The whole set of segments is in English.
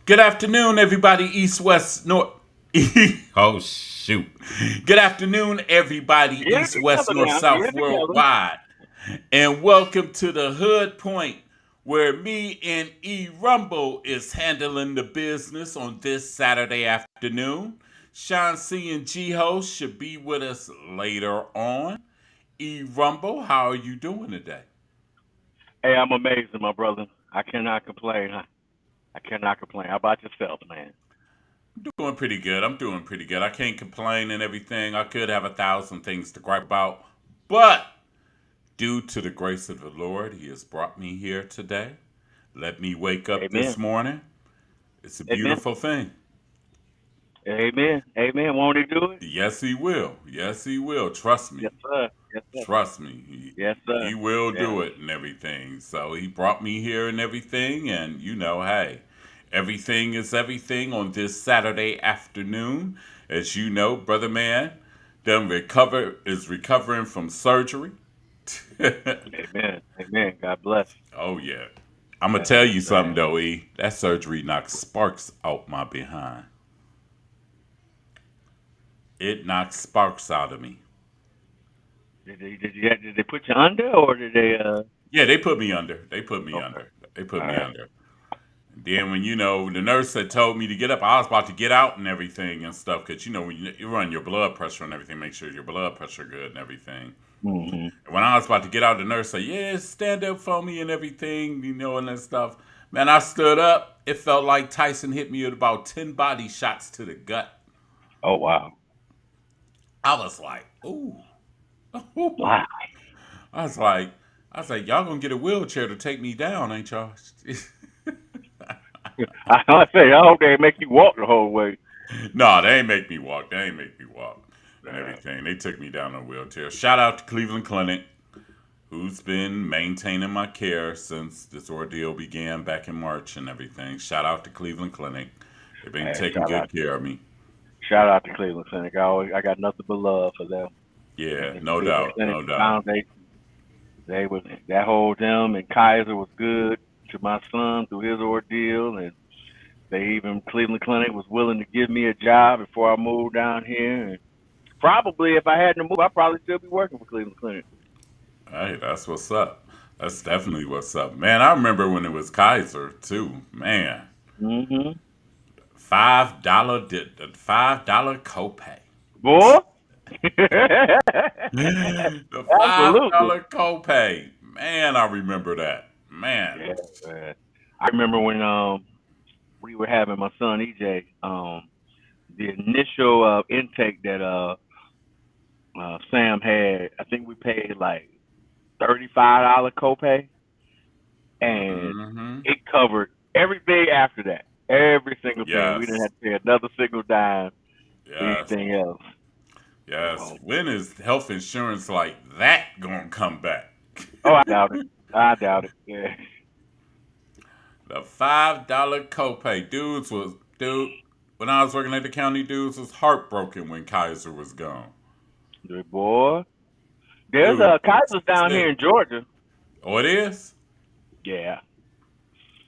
Good afternoon, everybody, east, west, north. Oh, shoot. Good afternoon, everybody, Get it east, west, together north, now. Get south, it together. worldwide. And welcome to the Hood Point, where me and E Rumble is handling the business on this Saturday afternoon. Sean C and G Host should be with us later on. E Rumble, how are you doing today? Hey, I'm amazing, my brother. I cannot complain. I cannot complain. How about yourself, man? Doing pretty good. I'm doing pretty good. I can't complain and everything. I could have 1,000 things to gripe about, but due to the grace of the Lord, He has brought me here today. Let me wake up Amen. this morning. It's a Amen. beautiful thing. Amen. Amen. Won't he do it? Yes, He will. Yes, He will. Trust me. Yes, sir. Yes, sir. Trust me. He, Yes, he sir. will Yeah. do it and everything. So He brought me here and everything. And, hey, everything is everything on this Saturday afternoon. As you know, brother man, is recovering from surgery. Amen. Amen. God bless. Oh yeah. I'm gonna tell Yes, you something man. though, E. That surgery knocked sparks out my behind. It knocked sparks out of me. Did they put you under or did they Yeah, they put me under. They put me okay. under. They put All me right. under. Then when the nurse had told me to get up, I was about to get out and everything and stuff because when you run your blood pressure and everything, make sure your blood pressure good and everything. Mm-hmm. And when I was about to get out, the nurse said, "Yeah, stand up for me and everything, and that stuff." Man, I stood up. It felt like Tyson hit me with about 10 body shots to the gut. Oh wow. I was like, "Ooh." Wow. I was like, y'all gonna get a wheelchair to take me down, ain't y'all? I say I hope they make you walk the whole way. No, they ain't make me walk. They ain't make me walk and Uh, everything. They took me down in a wheelchair. Shout out to Cleveland Clinic, who's been maintaining my care since this ordeal began back in March and everything. Shout out to Cleveland Clinic. They've been hey, taking good care of me. shout out to Cleveland Clinic. I got nothing but love for them. Yeah, And the no Cleveland doubt, Clinic no doubt. Foundation. They was that whole them and Kaiser was good to my son through his ordeal, and they even Cleveland Clinic was willing to give me a job before I moved down here. And probably if I hadn't moved, I'd probably still be working for Cleveland Clinic. Hey, that's what's up. That's definitely what's up. Man, I remember when it was Kaiser too. Man, Hmm. $5 copay. Boy, The five absolutely. dollar copay. Man, I remember that. Man. Yeah, man. I remember when we were having my son EJ. The initial intake that Sam had, I think we paid like $35 copay, and Mm-hmm. it covered everything after that. Every single thing. We didn't Yes. have to pay another single dime for Yes. anything else. Yes. So, When is health insurance like that gonna come back? oh, I doubt it. I doubt it. Yeah. The $5 copay. Dude, when I was working at the county, dudes was heartbroken when Kaiser was gone. Good boy. There's Dude, Kaiser's down here sick. in Georgia. Oh, it is? Yeah.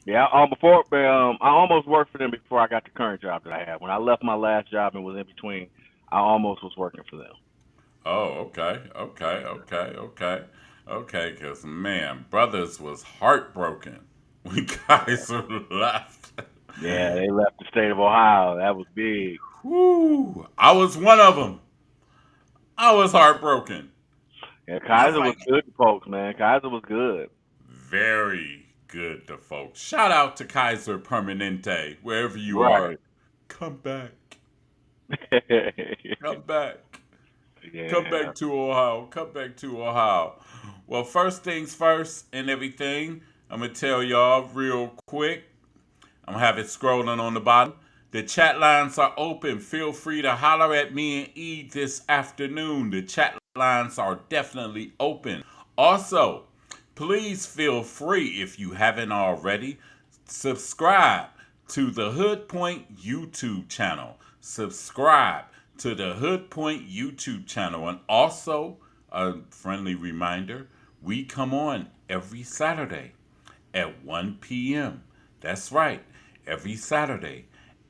Yeah. Before I almost worked for them before I got the current job that I have. When I left my last job and was in between, I almost was working for them. Oh, okay, okay, okay, okay, okay. Because man, brothers was heartbroken when Yeah. Kaiser left. Yeah, they left the state of Ohio. That was big. Whoo! I was one of them. I was heartbroken. Yeah, I was Kaiser was like, good to folks, man. Kaiser was good. very good to folks. Shout out to Kaiser Permanente, wherever you are. Right. Come back. Come back. Come Yeah. back to Ohio. Come back to Ohio. Well, first things first and everything, I'm going to tell y'all real quick. I'm going to have it scrolling on the bottom. The chat lines are open. Feel free to holler at me and E this afternoon. The chat lines are definitely open. Also, please feel free, if you haven't already, subscribe to the Hood Point YouTube channel. Subscribe to the Hood Point YouTube channel. And also, a friendly reminder, we come on every Saturday at 1 p.m. That's right. every Saturday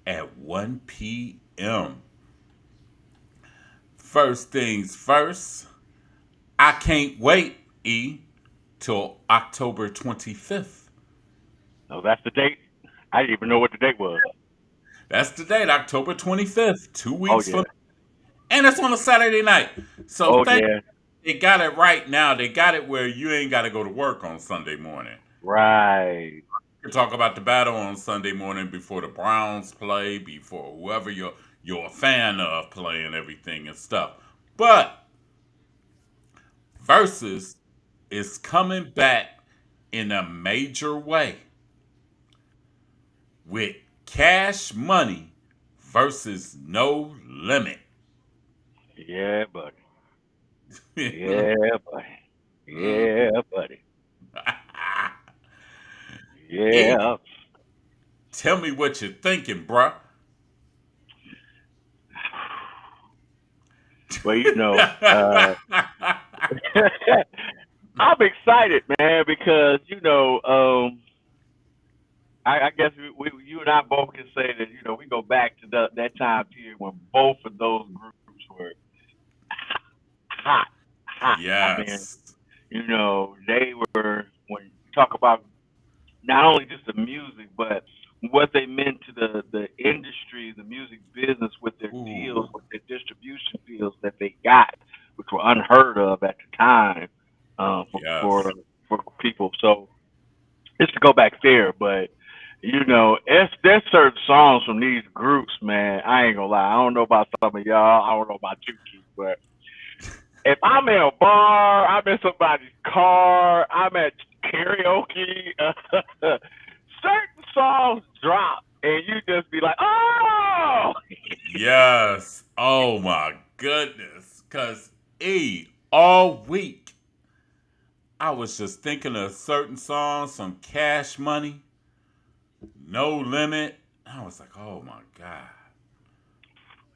at 1 p.m. First things first, I can't wait, till October 25th. Oh, that's the date. I didn't even know what the date was. That's the date, October 25th, two Oh weeks from, yeah. and it's on a Saturday night. So Oh thank yeah. they got it right now. They got it where you ain't got to go to work on Sunday morning. Right. We can talk about the battle on Sunday morning before the Browns play, before whoever you're a fan of play and everything and stuff. But Versus is coming back in a major way with Cash Money versus No Limit. Yeah, buddy. Yeah, buddy. Yeah, buddy. E, Yeah. tell me what you're thinking, bruh. Well, I'm excited, man, because I guess you and I both can say that we go back to that time period when both of those groups were hot, hot. I mean, Yes. they were when you talk about not only just the music, but what they meant to the industry, the music business, with their deals, Ooh. with their distribution deals that they got, which were unheard of at the time for Yes. people. So it's to go back there, but there's certain songs from these groups, man. I ain't gonna lie. I don't know about some of y'all. I don't know about you, Keith, but if I'm in a bar, I'm in somebody's car, I'm at karaoke, certain songs drop, and you just be like, oh, Yes. Oh my goodness. Cause all week I was just thinking of certain songs, some Cash Money, No Limit. I was like, oh my God.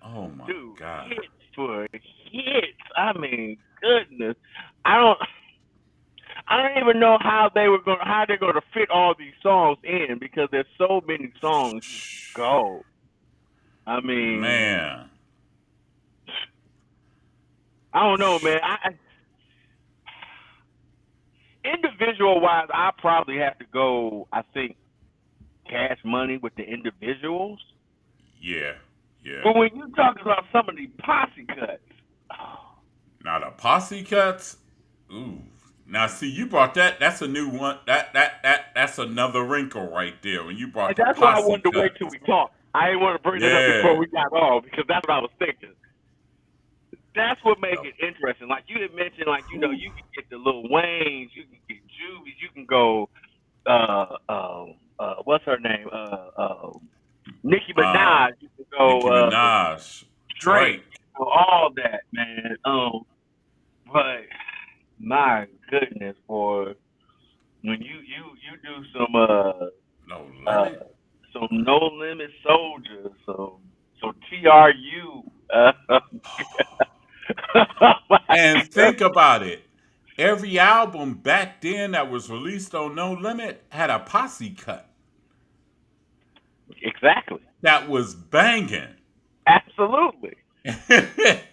Oh my dude, God. hits for hits. I mean, goodness, I don't. I don't even know how they're gonna fit all these songs in because there's so many songs you can go. I mean, Man. I don't know, man. Individual wise, I probably have to go. I think Cash Money with the individuals. Yeah. Yeah. But when you talk about some of the posse cuts, oh, Now the posse cuts. Ooh. Now see, you brought that. That's a new one. That's another wrinkle right there. When you brought and the that's why I posse wanted to wait till cuts. we talk. I didn't want to bring that up before Yeah. we got on because that's what I was thinking. That's what makes The, it interesting. Like you had mentioned, like whew, you can get the Lil Waynes, you can get Juvies, you can go. What's her name? Nicki uh, Minaj. You can go Nicki Minaj, Drake. Drake. All that, man. But my goodness, boy, when you do No uh limit. some No Limit Soldiers, some TRU, oh my And God. think about it. Every album back then that was released on No Limit had a posse cut Exactly, that was banging. absolutely.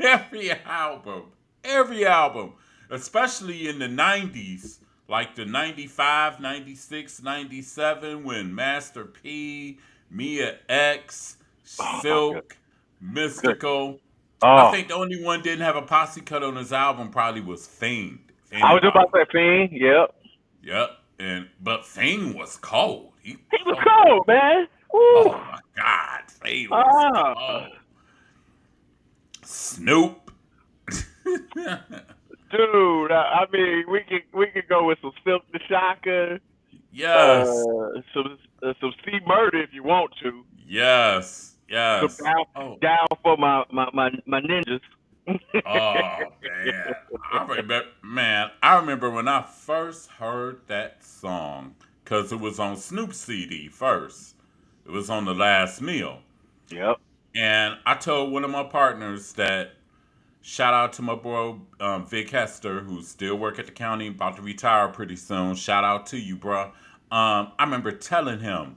every album, every album, especially in the 90s, like the 95, 96, 97, when Master P, Mia X, Oh my Silk, goodness. Mystical. I Oh, think the only one didn't have a posse cut on his album probably was Fiend. I was just about Anybody. to say Fiend. Yep, Yep. And but Fiend was cold. he was Oh, cold, man. Woo. oh my God. Fiend was Ah, cold. Snoop. dude. I mean, we could go with some Silk the Shocker, Yes. some C Murder if you want to. Yes. Some Yes. Oh. down for my ninjas. Oh man. I remember when I first heard that song because it was on Snoop CD first. It was on the last meal. Yep. And I told one of my partners that shout out to my bro Vic Hester, who still work at the county, about to retire pretty soon. Shout out to you, bro. I remember telling him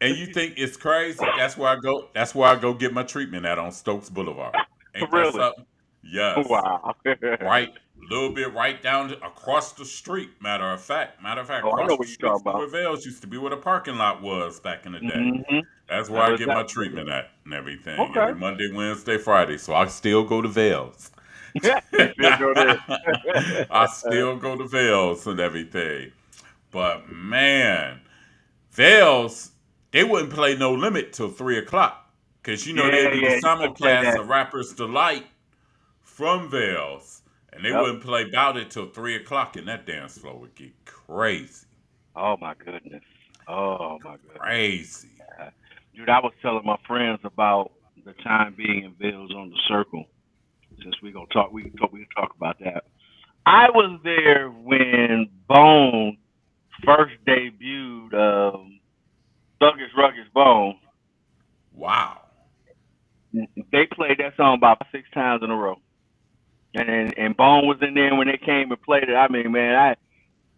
And you think it's crazy? That's where I go. That's where I go get my treatment at on Stokes Boulevard. Ain't that Really? something? Yes. Wow. Right, a little bit right down across the street. Matter of fact, Oh, I know across the what you're street talking from about. where Vales used to be, where the parking lot was back in the day. Mm-hmm. That's where I I know get my exactly what treatment at and everything Okay. every Monday, Wednesday, Friday. So I still go to Vales. You still go there. I still go to Vales and everything. But man, Vales, they wouldn't play No Limit till 3 o'clock. Cause Yeah, they'd do the yeah, you can play simulcast that. of Rappers Delight from Vales. And they Yep. wouldn't play Bout It till 3 o'clock, and that dance floor would get crazy. Oh my goodness. Oh my goodness. Crazy. Uh, Dude, I was telling my friends about the time being in Vales on the Circle. Since we gonna talk, we can talk about that. I was there when Bone first debuted Thuggish Ruggish Bone. Wow. They played that song about 6 times in a row. And Bone was in there when they came and played it. I mean, man, I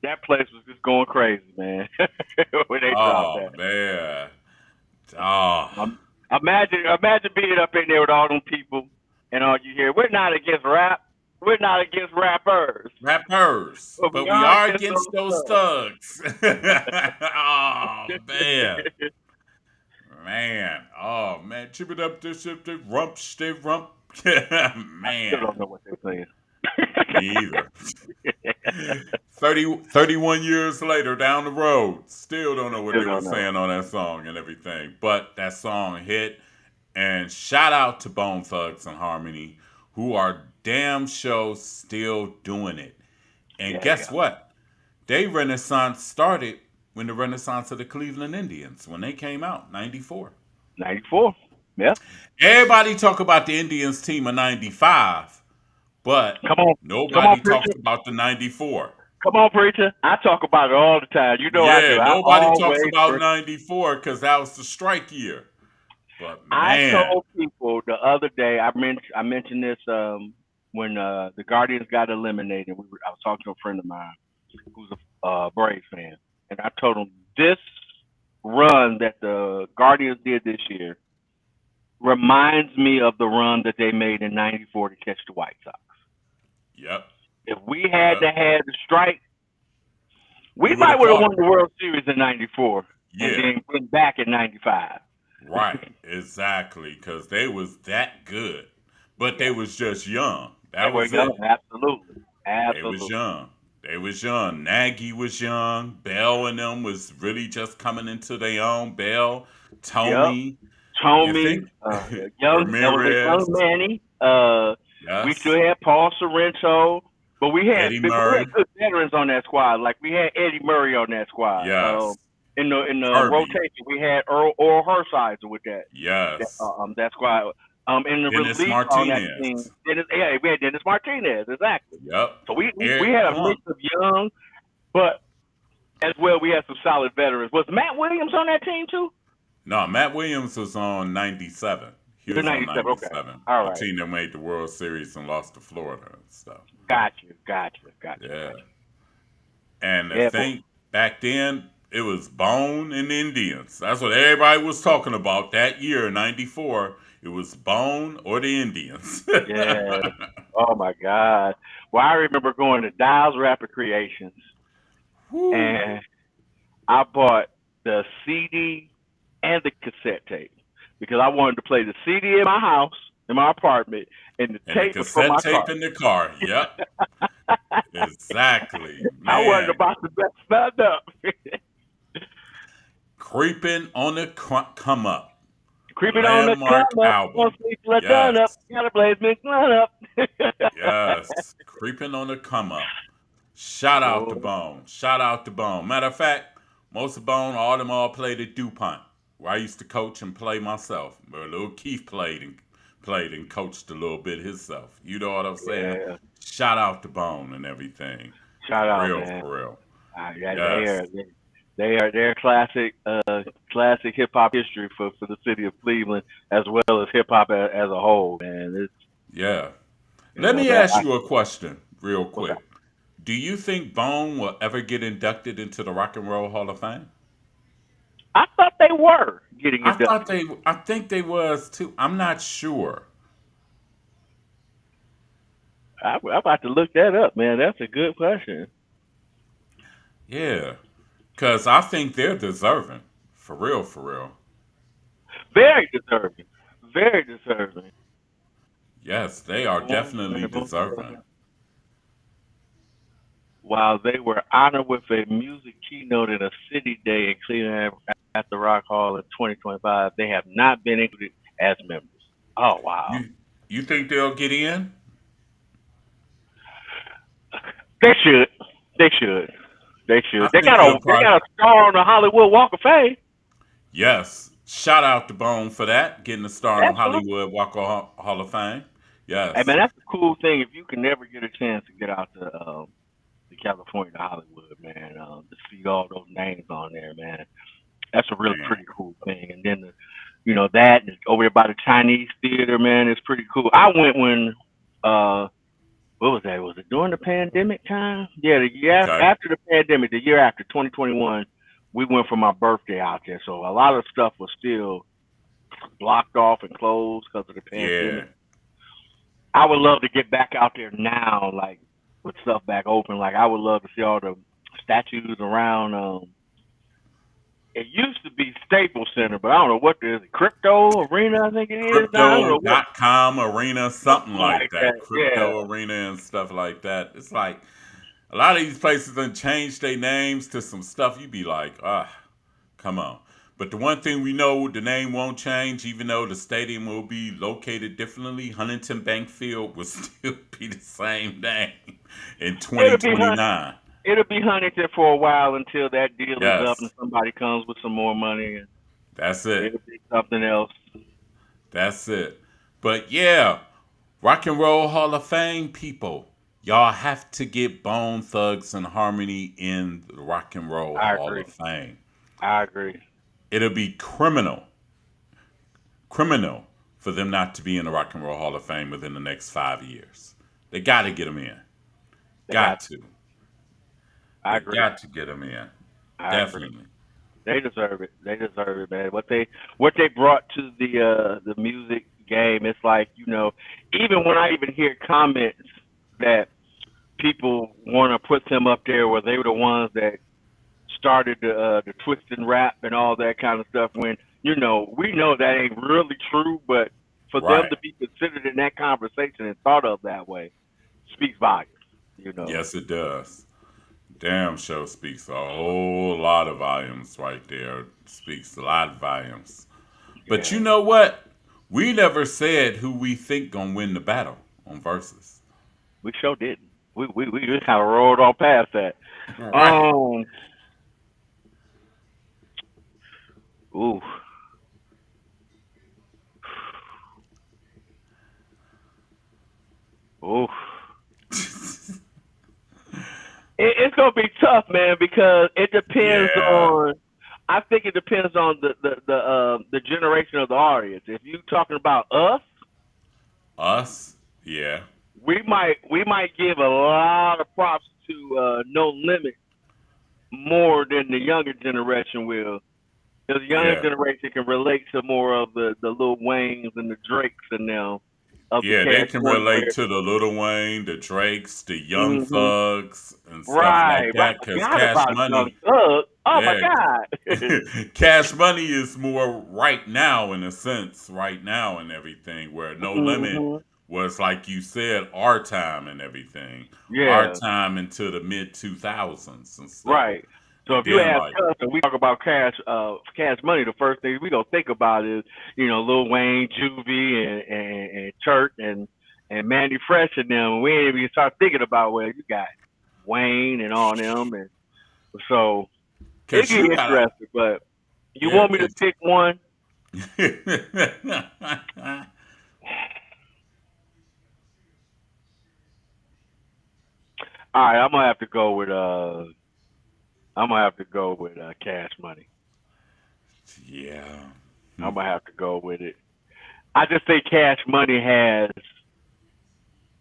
that place was just going crazy, man. When they dropped Oh that. man. Oh. Imagine being up in there with all them people and all you hear. We're not against rap. We're not against rappers, Rappers. but we But we are are against against those those thugs. Oh man. thugs. Man. Oh man. Chip it up, this ship, the rump, stay rump. I still Man. don't know what they're saying. Me either. 31 years later down the road, still don't know what Still they were don't know. saying on that song and everything. But that song hit. And shout out to Bone Thugs and Harmony, who are damn show still doing it. And Yeah, guess yeah. what? They renaissance started when the renaissance of the Cleveland Indians, when they came out, 94. 94. Yeah. Everybody talk about the Indians team of 95, but Come on. Come on, nobody talks preacher. about the 94. Come on, preacher. I talk about it all the time. You know I Yeah, do. I nobody talks always about 94 because that was the strike year. But I man, told people the other day. I mentioned this when the Guardians got eliminated. I was talking to a friend of mine who's a Braves fan, and I told him this run that the Guardians did this year reminds me of the run that they made in '94 to catch the White Sox. yep, If we had yep, to had the strike, we we would might have would have caught won them. the World Series in '94 and Yeah, then went back in '95. right, exactly, because they was that good, but they Yeah, was just young. they That were was young. it. Absolutely, They was absolutely. young. They was young. Nagy was young. Bell and them was really just coming into their own. Bell, Yep. Tommy, you Tommy, think young. That was a young Ramirez, Manny. We still yes, had Paul Sorrento, but Eddie we had Murray, good veterans on that squad. Like we had Eddie Murray on that squad. yes, In the Herbie, rotation, we had Earl Hershiser with yes, that squad. In the Dennis relief on that team, Martinez, We had Dennis Martinez, exactly. yep, So we Eric had a Plum. mix of young, but as well we had some solid veterans. Was Matt Williams on that team too? No, Matt Williams was on 97. He The was on '97. Okay, 97. all The right. team that made the World Series and lost to Florida and stuff. Got Yeah. you. And I Yeah, but think back then it was Bone and Indians. That's what everybody was talking about that year, 94. It was Bone or the Indians. yeah. Oh my God. Well, I remember going to Dials Rapid Creations Whew. and I bought the CD and the cassette tape because I wanted to play the CD in my house, in my apartment, and the And the tape was from cassette my tape car. in the car. Yep. Exactly. I wasn't Man, about to get stand up. creeping on the come up. Creeping on the Landmark come up, one album. sleep till I done up, Yes. gotta blaze me run up. Yes. Creeping on the come up. Shout out to Oh, Bone. Shout out to Bone. Matter of fact, most of Bone, all them all played at DuPont, where I used to coach and play myself. Where little Keith played and coached a little bit himself. You know what I'm saying? yeah. Shout out to Bone and everything. Shout out, Real man. for real. Yeah, Yes. they're classic hip hop history for the city of Cleveland as well as hip hop as a whole, man. It's Yeah. you Let know me that ask you a question real what's that? quick. Do you think Bone will ever get inducted into the Rock and Roll Hall of Fame? I thought they were getting I thought inducted. they, I think they was too. I'm not sure. I'm about to look that up, man. That's a good question. Yeah, cause I think they're deserving, for real, for real. Very deserving. Very deserving. Yes, they are definitely Honorable, deserving. while they were honored with a music keynote at a city day in Cleveland at the Rock Hall in 2025, they have not been included as members. Oh wow, You, you think they'll get in? they should. They should. They I should. think they'll They probably. got a star on the Hollywood Walk of Fame. Yes, shout out to Bone for that, getting a star in the Absolutely. Hollywood Walk of Hall of Fame. Hey man, Yes, that's a cool thing. If you can never get a chance to get out to California, to Hollywood, man, to see all those names on there, man, that's a really man. pretty cool thing. And then that over there by the Chinese theater, man, it's pretty cool. I went when uh what was that? Was it during the pandemic time? Yeah, the year Okay. after the pandemic, the year after 2021, we went for my birthday out there. So a lot of stuff was still blocked off and closed because of the pandemic. Yeah. I would love to get back out there now, like with stuff back open. Like I would love to see all the statues around. It used to be Staples Center, but I don't know what it is. Crypto Arena, I think it is. Now, I don't know what. Crypto.com arena, something Something like like that. that. Yeah. Crypto arena and stuff like that. It's like a lot of these places done changed their names to some stuff you be like, come on. But the one thing we know, the name won't change, even though the stadium will be located differently. Huntington Bank Field will still be the same name in It'll be 2029. it'll be Huntington for a while until that deal is up and Yes, somebody comes with some more money, and that's it. it'll be something else. That's it. But yeah, Rock and Roll Hall of Fame people, y'all have to get Bone Thugs and Harmony in the Rock and Roll I Hall agree. of Fame. I agree. It'll be criminal for them not to be in the Rock and Roll Hall of Fame within the next 5 years. They got to get them in. They got. Got to. I They agree. got to get them in. I agree. Definitely. They deserve it. They deserve it, man. What they brought to the music game, it's like even when I even hear comments that people want to put them up there, where they were the ones that started the twist and rap and all that kind of stuff. When we know that ain't really true, but for them Right. to be considered in that conversation and thought of that way speaks volumes. You know. Yes, it does. Damn show speaks a whole lot of volumes right there. Speaks a lot of volumes. But you Yeah. know what? We never said who we think gonna win the battle on versus. We sure didn't. We just kind of rolled on past that. Right. Um. Ooh. Ooh. It's gonna be tough, man, because it depends Yeah. on. I think it depends on the generation of the audience. If you talking about us, Us. Yeah. we might give a lot of props to No Limit more than the younger generation will. Because the younger Yeah. generation can relate to more of the Lil Waynes and the Drakes and now of the Yeah, they Cash can Money. relate to the Lil Wayne, the Drakes, the Young Mm-hmm. Thugs, and stuff like Right. I that. Cause forgot Cash about Young Money, Thug. Oh my yeah, God. Cash Money is more right now in a sense, right now and everything. Where No Limit hmm was like you said, our time and everything, our Yeah. time into the mid 2000s and stuff. Right. So And if you then ask like, us and we talk about Cash Money, the first thing we gonna think about is Lil Wayne, Juvie, and Church and Mandy Fresh and them. We ain't even start thinking about where you got Wayne and all them, and so it cause get you gotta, interesting. But you yeah, want me to cause. pick one? All right, I'm gonna have to go with Cash Money. Yeah. I'm gonna have to go with it. I just think Cash Money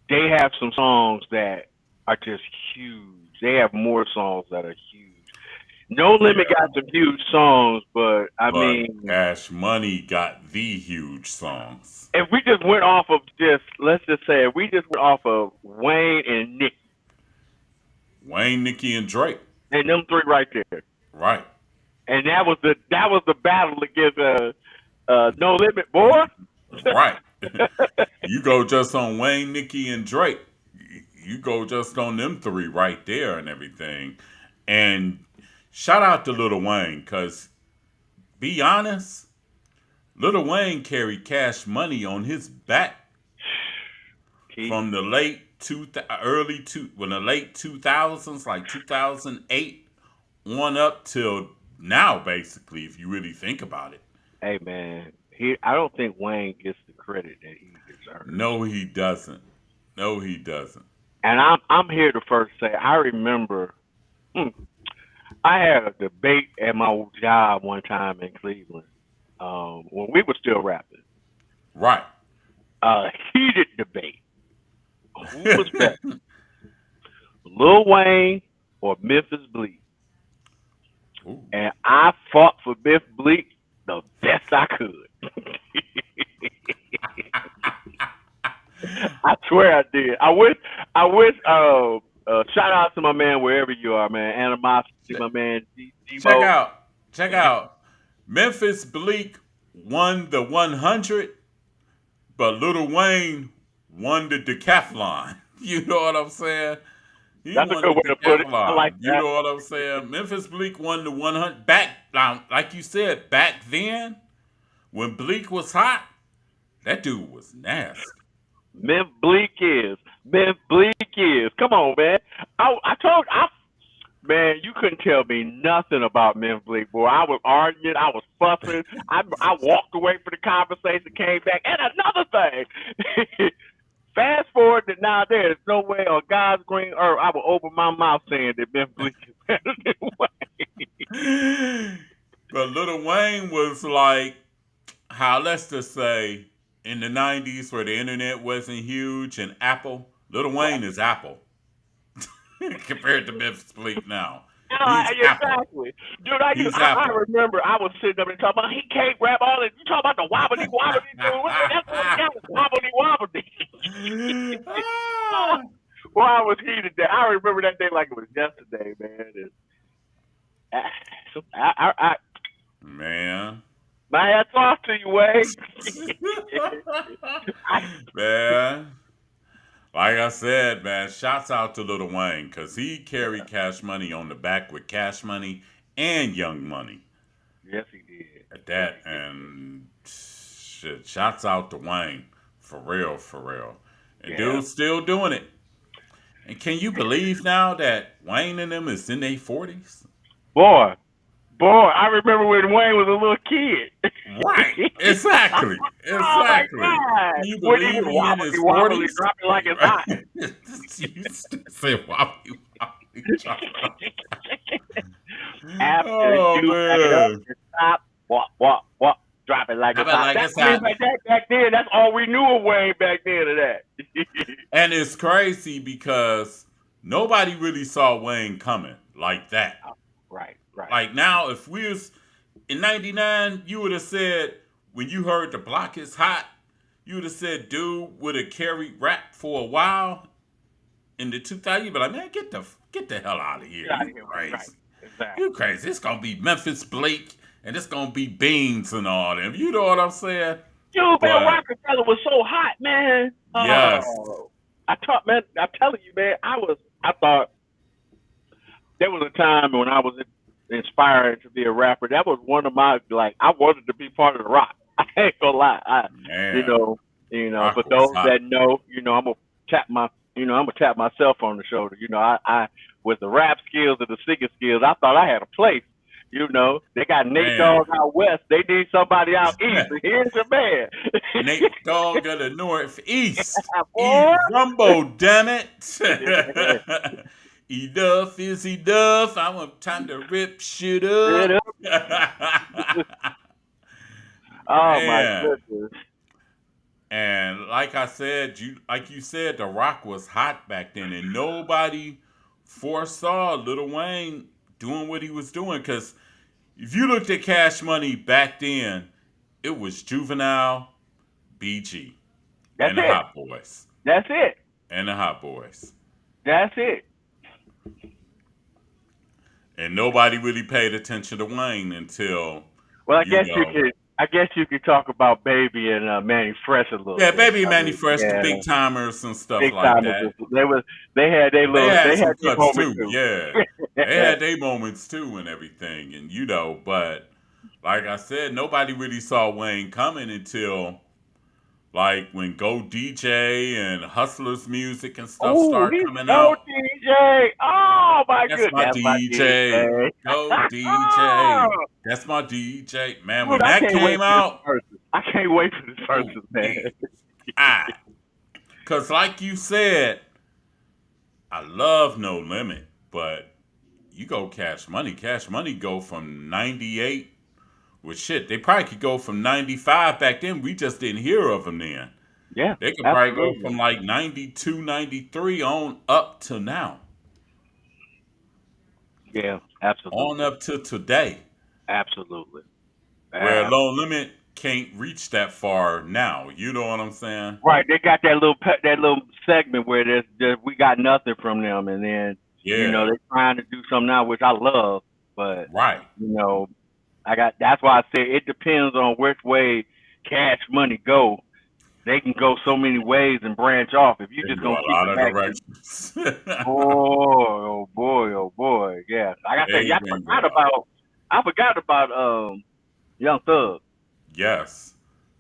they have some songs that are just huge. They have more songs that are huge. No Limit Yeah. got some huge songs, but I But mean, Cash Money got the huge songs. if we just went off of just, let's just say, if we just went off of Wayne and Nick Wayne, Nicki, and Drake. and them three right there, Right. and that was the battle against No Limit, boy. Right. You go just on Wayne, Nicki, and Drake. You go just on them three right there and everything. And shout out to Lil Wayne, because be honest, Lil Wayne carried Cash Money on his back Keith, from the late 2000s, like 2008 on up till now, basically, if you really think about it. hey man, I don't think Wayne gets the credit that he deserves. No, he doesn't. No, he doesn't. And I'm here to first say I remember hmm, I had a debate at my job one time in Cleveland when we were still rapping. Right. Heated debate. Who was better, Lil Wayne or Memphis Bleak? Ooh. And I fought for Memphis Bleak the best I could. I swear I did. I wish. Shout out to my man wherever you are, man. Animosity, my man check Demo. out, check out. Memphis Bleak won the 100, but Lil Wayne won the decathlon. You know what I'm saying? He That's a won good the way to put it. I like decathlon. You that. know what I'm saying? Memphis Bleak won the 100. Back, like you said, back then, when Bleak was hot, that dude was nasty. Memphis Bleak is. Come on, man. Man, you couldn't tell me nothing about Memphis Bleak, boy. I was arguing, I was fussing. I walked away from the conversation, came back, and another thing. Fast forward to now, there is no way on God's green earth I will open my mouth saying that Memphis Bleak is better than Wayne. But Lil Wayne was like, how, let's just say, in the 90s where the internet wasn't huge and Apple, Lil Wayne is Apple compared to Memphis Bleak now. He's Apple. Exactly. Dude, He's I Apple. remember I was sitting up and talking about he can't rap all this. You talking about the wobbly wobbly dude. That's what he got, wobbly wobbly. Ah, Well, I was heated there. I remember that day like it was yesterday, man. I man. my hats off to you, Wade. Man. Like I said, man, shouts out to Lil Wayne because he carried Cash Money on the back with Cash Money and Young Money. Yes, he did. At Yes, that, he did. and shit, shouts out to Wayne. For real, for real. And Yeah. dude's still doing it. And can you believe now that Wayne and them is in their 40s? Boy, I remember when Wayne was a little kid. Right. Exactly. Oh my Exactly. God! Can you When he believe was he in wobbly his wobbly, 40s? dropping like it's hot. Right. You say wobbly wobbly chopper. After Oh you back it up man. and stop, walk, drop it like How it's about hot. like That, it's I mean, hot? back then, that's all we knew of Wayne back then of that. And it's crazy because nobody really saw Wayne coming like that. Right. Like now, if we was in '99, you would have said when you heard the block is hot, you would have said dude would have carried rap for a while in the 2000s. You'd be like, man, get the hell out of here. Get out of You here. Right. crazy. You Exactly. crazy. It's gonna be Memphis Blake and it's gonna be Beans and all them. You know what I'm saying? Dude, man, But Rockefeller was so hot, man. yes, Oh, man, I'm telling you, man, I thought there was a time when I was inspired to be a rapper. That was one of my like. I wanted to be part of the rock. I ain't gonna lie. You man, know, for Rock was those hot. that know, I'm gonna tap I'm gonna tap myself on the shoulder. I with the rap skills and the singing skills, I thought I had a place. They got Nate Man. Dogg out west. They need somebody out east. And here's your man. Nate Dogg of the Northeast. E Boy. Rumbo, damn it. Yeah. Enough is enough. I want time to rip shit Straight up. up. Oh my Man. goodness. And like I said, like you said, The Rock was hot back then, and nobody foresaw Lil Wayne doing what he was doing. Because if you looked at Cash Money back then, it was Juvenile, BG, That's and the it. Hot Boys. That's it. And the Hot Boys. That's it. And nobody really paid attention to Wayne until, Well, you know. I guess you could talk about Baby and Manny Fresh a little Yeah, bit. Baby I Manny mean, Fresh, the yeah, big timers and stuff big like time. that. They They had had some their cuts moment too, too. yeah. They had their moments too and everything. And but like I said, nobody really saw Wayne coming until like when Go DJ and Hustlers music and stuff Oh, start he's coming go out. DJ. Oh my That's goodness, my that's my DJ. DJ. Go Oh, DJ. That's my DJ. Man, dude, when I that can't wait came for this out, versus. I can't wait for this oh versus, man. me. I cause like you said, I love No Limit, but you go Cash Money. Cash Money go from 98. Well, shit, they probably could go from 95 back then. We just didn't hear of them then. Yeah, They could probably go absolutely. from like 92, 93 on up to now. Yeah, On absolutely, up to today. absolutely. Where Uh, Low Limit can't reach that far now. You know what I'm saying? right, they got that little segment where we got nothing from them, and then Yeah, they're trying to do something now, which I love, but right. you know that's why I say it depends on which way Cash Money go. They can go so many ways and branch off. If you They can just go gonna a keep lot it of back, directions. boy, oh boy, yeah. Like I said, They yeah, can go. I forgot about Young Thug. Yes.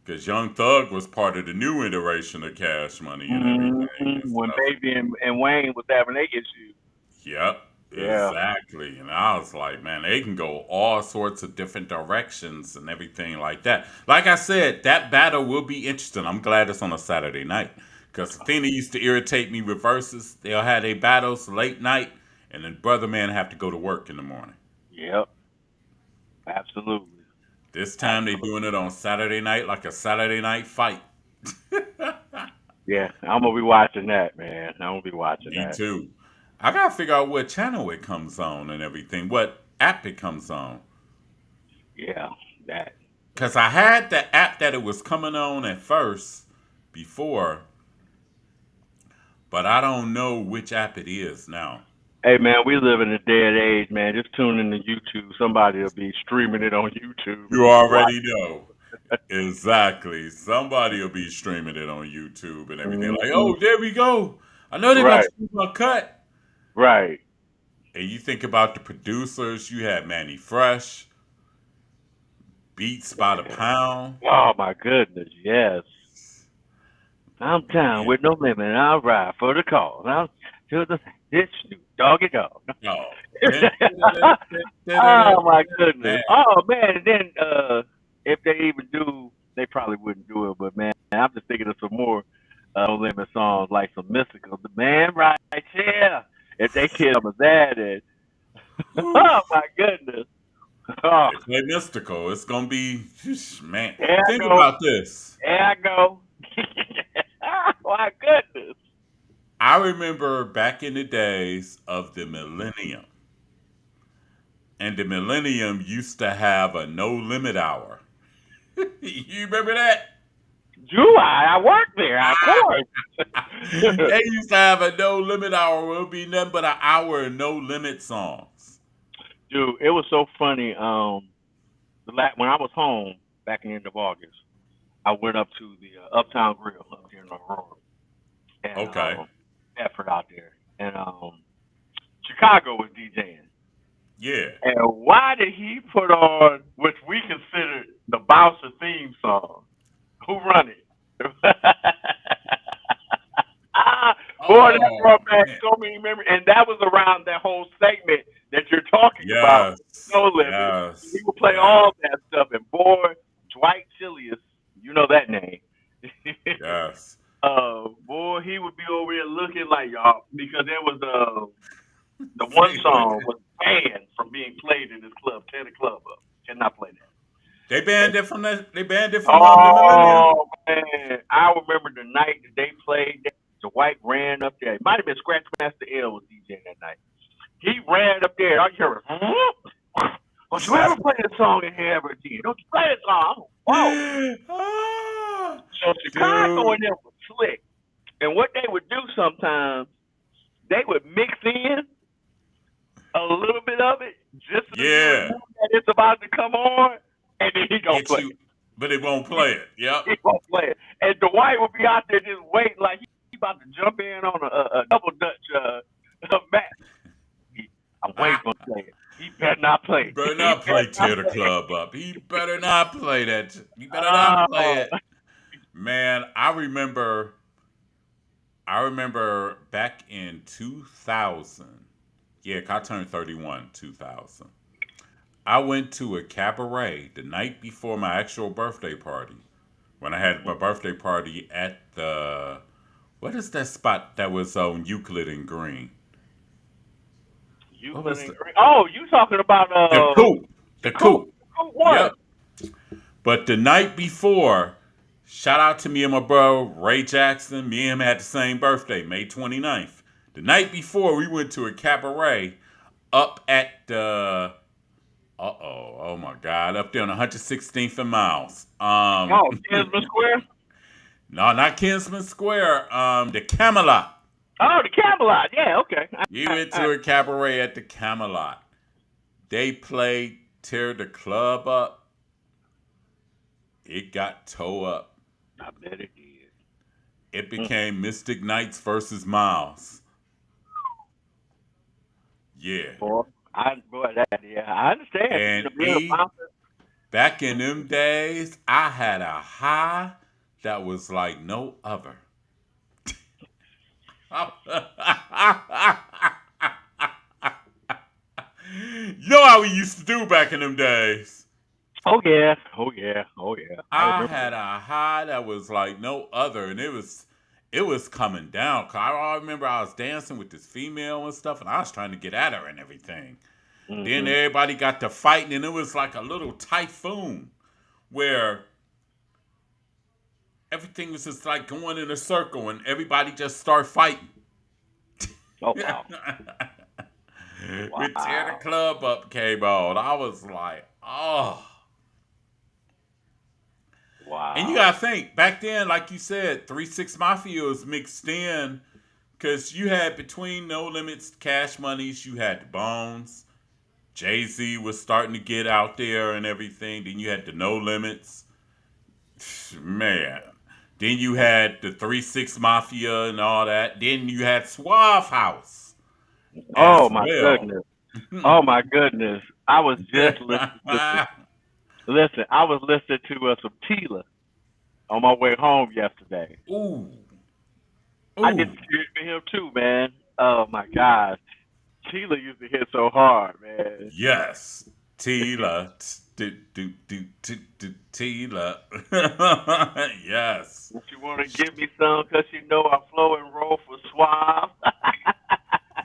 Because Young Thug was part of the new iteration of Cash Money and everything and When stuff. Baby and Wayne was having their issues. Yep, Yeah, exactly. And I was like, man, they can go all sorts of different directions and everything like that. Like I said, that battle will be interesting. I'm glad it's on a Saturday night. Because the thing that used to irritate me with verses, they'll have their battles late night, and then brother man have to go to work in the morning. yep, absolutely, This time they absolutely. doing it on Saturday night like a Saturday night fight. Yeah, I'm gonna be watching that, man. I'm gonna be watching Me that. too. I gotta figure out what channel it comes on and everything, what app it comes on. Yeah, that. Cause I had the app that it was coming on at first before, but I don't know which app it is now. Hey man, we live in a day and age, man. Just tune into YouTube. Somebody will be streaming it on YouTube, and You you can watch. already know. Exactly. Somebody will be streaming it on YouTube and everything. Like, Hmm. oh, there we go. I know they're about Right, to do my cut. right. And you think about the producers, you had Manny Fresh, Beats by the Pound. Oh my goodness, yes. I'm down Yeah. with no limit. I'll ride for the cause. I'm to the this Snoop Doggy Dog. Oh. Oh my goodness. Man, Oh man, and then if they even do, they probably wouldn't do it. But man, I'm just thinking of some more No Limit songs like some mystical. The man right here. If they kid some of that, and whew. oh my goodness. Oh, They play mystical. It's gonna be man. there I Think go. about this. There I go. Oh my goodness. I remember back in the days of the millennium, and the millennium used to have a no limit hour. You remember that? Do I work there, of course. They used to have a no limit hour. It would be nothing but an hour of no limit songs. Dude, it was so funny. When I was home back in the end of August, I went up to the Uptown Grill up here in Aurora and Okay. Bedford out there, and Chicago was DJing. Yeah. And why did he put on which we consider the bouncer theme song? Who run it? Ah, boy, that Oh brought back man. so many memories. And that was around that whole segment that you're talking about, Yes. No Limit. He Yes. would play Yes. all that stuff. And boy, Dwight Chilius, you know that name. Yes. Boy, he would be over there looking like y'all because there was the one song was banned from being played in this club. Tear the club up. Cannot play that. They banned it from they banned it from the millennium. Oh man, I remember the night that they played that. Dwight ran up there. It might have been Scratch Master L was DJing that night. He ran up there. I hear him. Don't you ever play this song in here ever again? Don't you play this song? Whoa. Ah, So Chicago dude. and them was slick. And what they would do sometimes, they would mix in a little bit of it just so you would Yeah. know that it's about to come on, and then he don't Hit play you, it. but it won't play it. Yep. He won't play it. And Dwight would be out there just waiting like he about to jump in on a double dutch match. I'm waiting for him to play it. He better not You play it. better He not better play not Tear the play Club Up. He better not play that. You better not it. play it. Man, I remember back in 2000. Yeah, 'cause I turned 31 2000. I went to a cabaret the night before my actual birthday party. When I had my birthday party at the what is that spot that was on Euclid and Green? What Euclid was and the Green. Oh, you talking about the coop? the The coop? coop. The coop one. Yep. But the night before, shout out to me and my bro Ray Jackson. Me and him had the same birthday, May 29th. The night before, we went to a cabaret up at the oh my God, up there on 116th and Miles. Oh, Kinsman Square. No, not Kinsman Square. The Camelot. Oh, the Camelot. Yeah, okay. You went to a cabaret at the Camelot. They played Tear the Club Up. It got towed up. I bet it did. It became Mystic Knights versus Miles. Yeah. Boy, I understand. You And know, being a bouncer. back in them days, I had a high that was like no other. You know how we used to do back in them days. Oh yeah, oh yeah, oh yeah. I I remember. had a high that was like no other, and it was coming down. 'Cause I remember I was dancing with this female and stuff, and I was trying to get at her and everything. Then Mm-hmm. everybody got to fighting, and it was like a little typhoon where everything was just like going in a circle, and everybody just start fighting. Oh wow, We tear the wow, club up, came on. I was like, oh. And you wow. gotta think back then, like you said, 3 6 Mafia was mixed in because you had between No Limits, Cash Monies, you had the Bones. Jay Z was starting to get out there and everything. Then you had the No Limits, man. Then you had the 3 6 Mafia and all that. Then you had Suave House Oh as my well. goodness. Oh my goodness. I was just listening to listen. I was listening to some Tila on my way home yesterday. Ooh, I did ooh, the series for him too, man. Oh my gosh, Tila used to hit so hard, man. yes, Tila, Tila, yes, Don't you want to give me some? Cause you know I flow and roll for suave.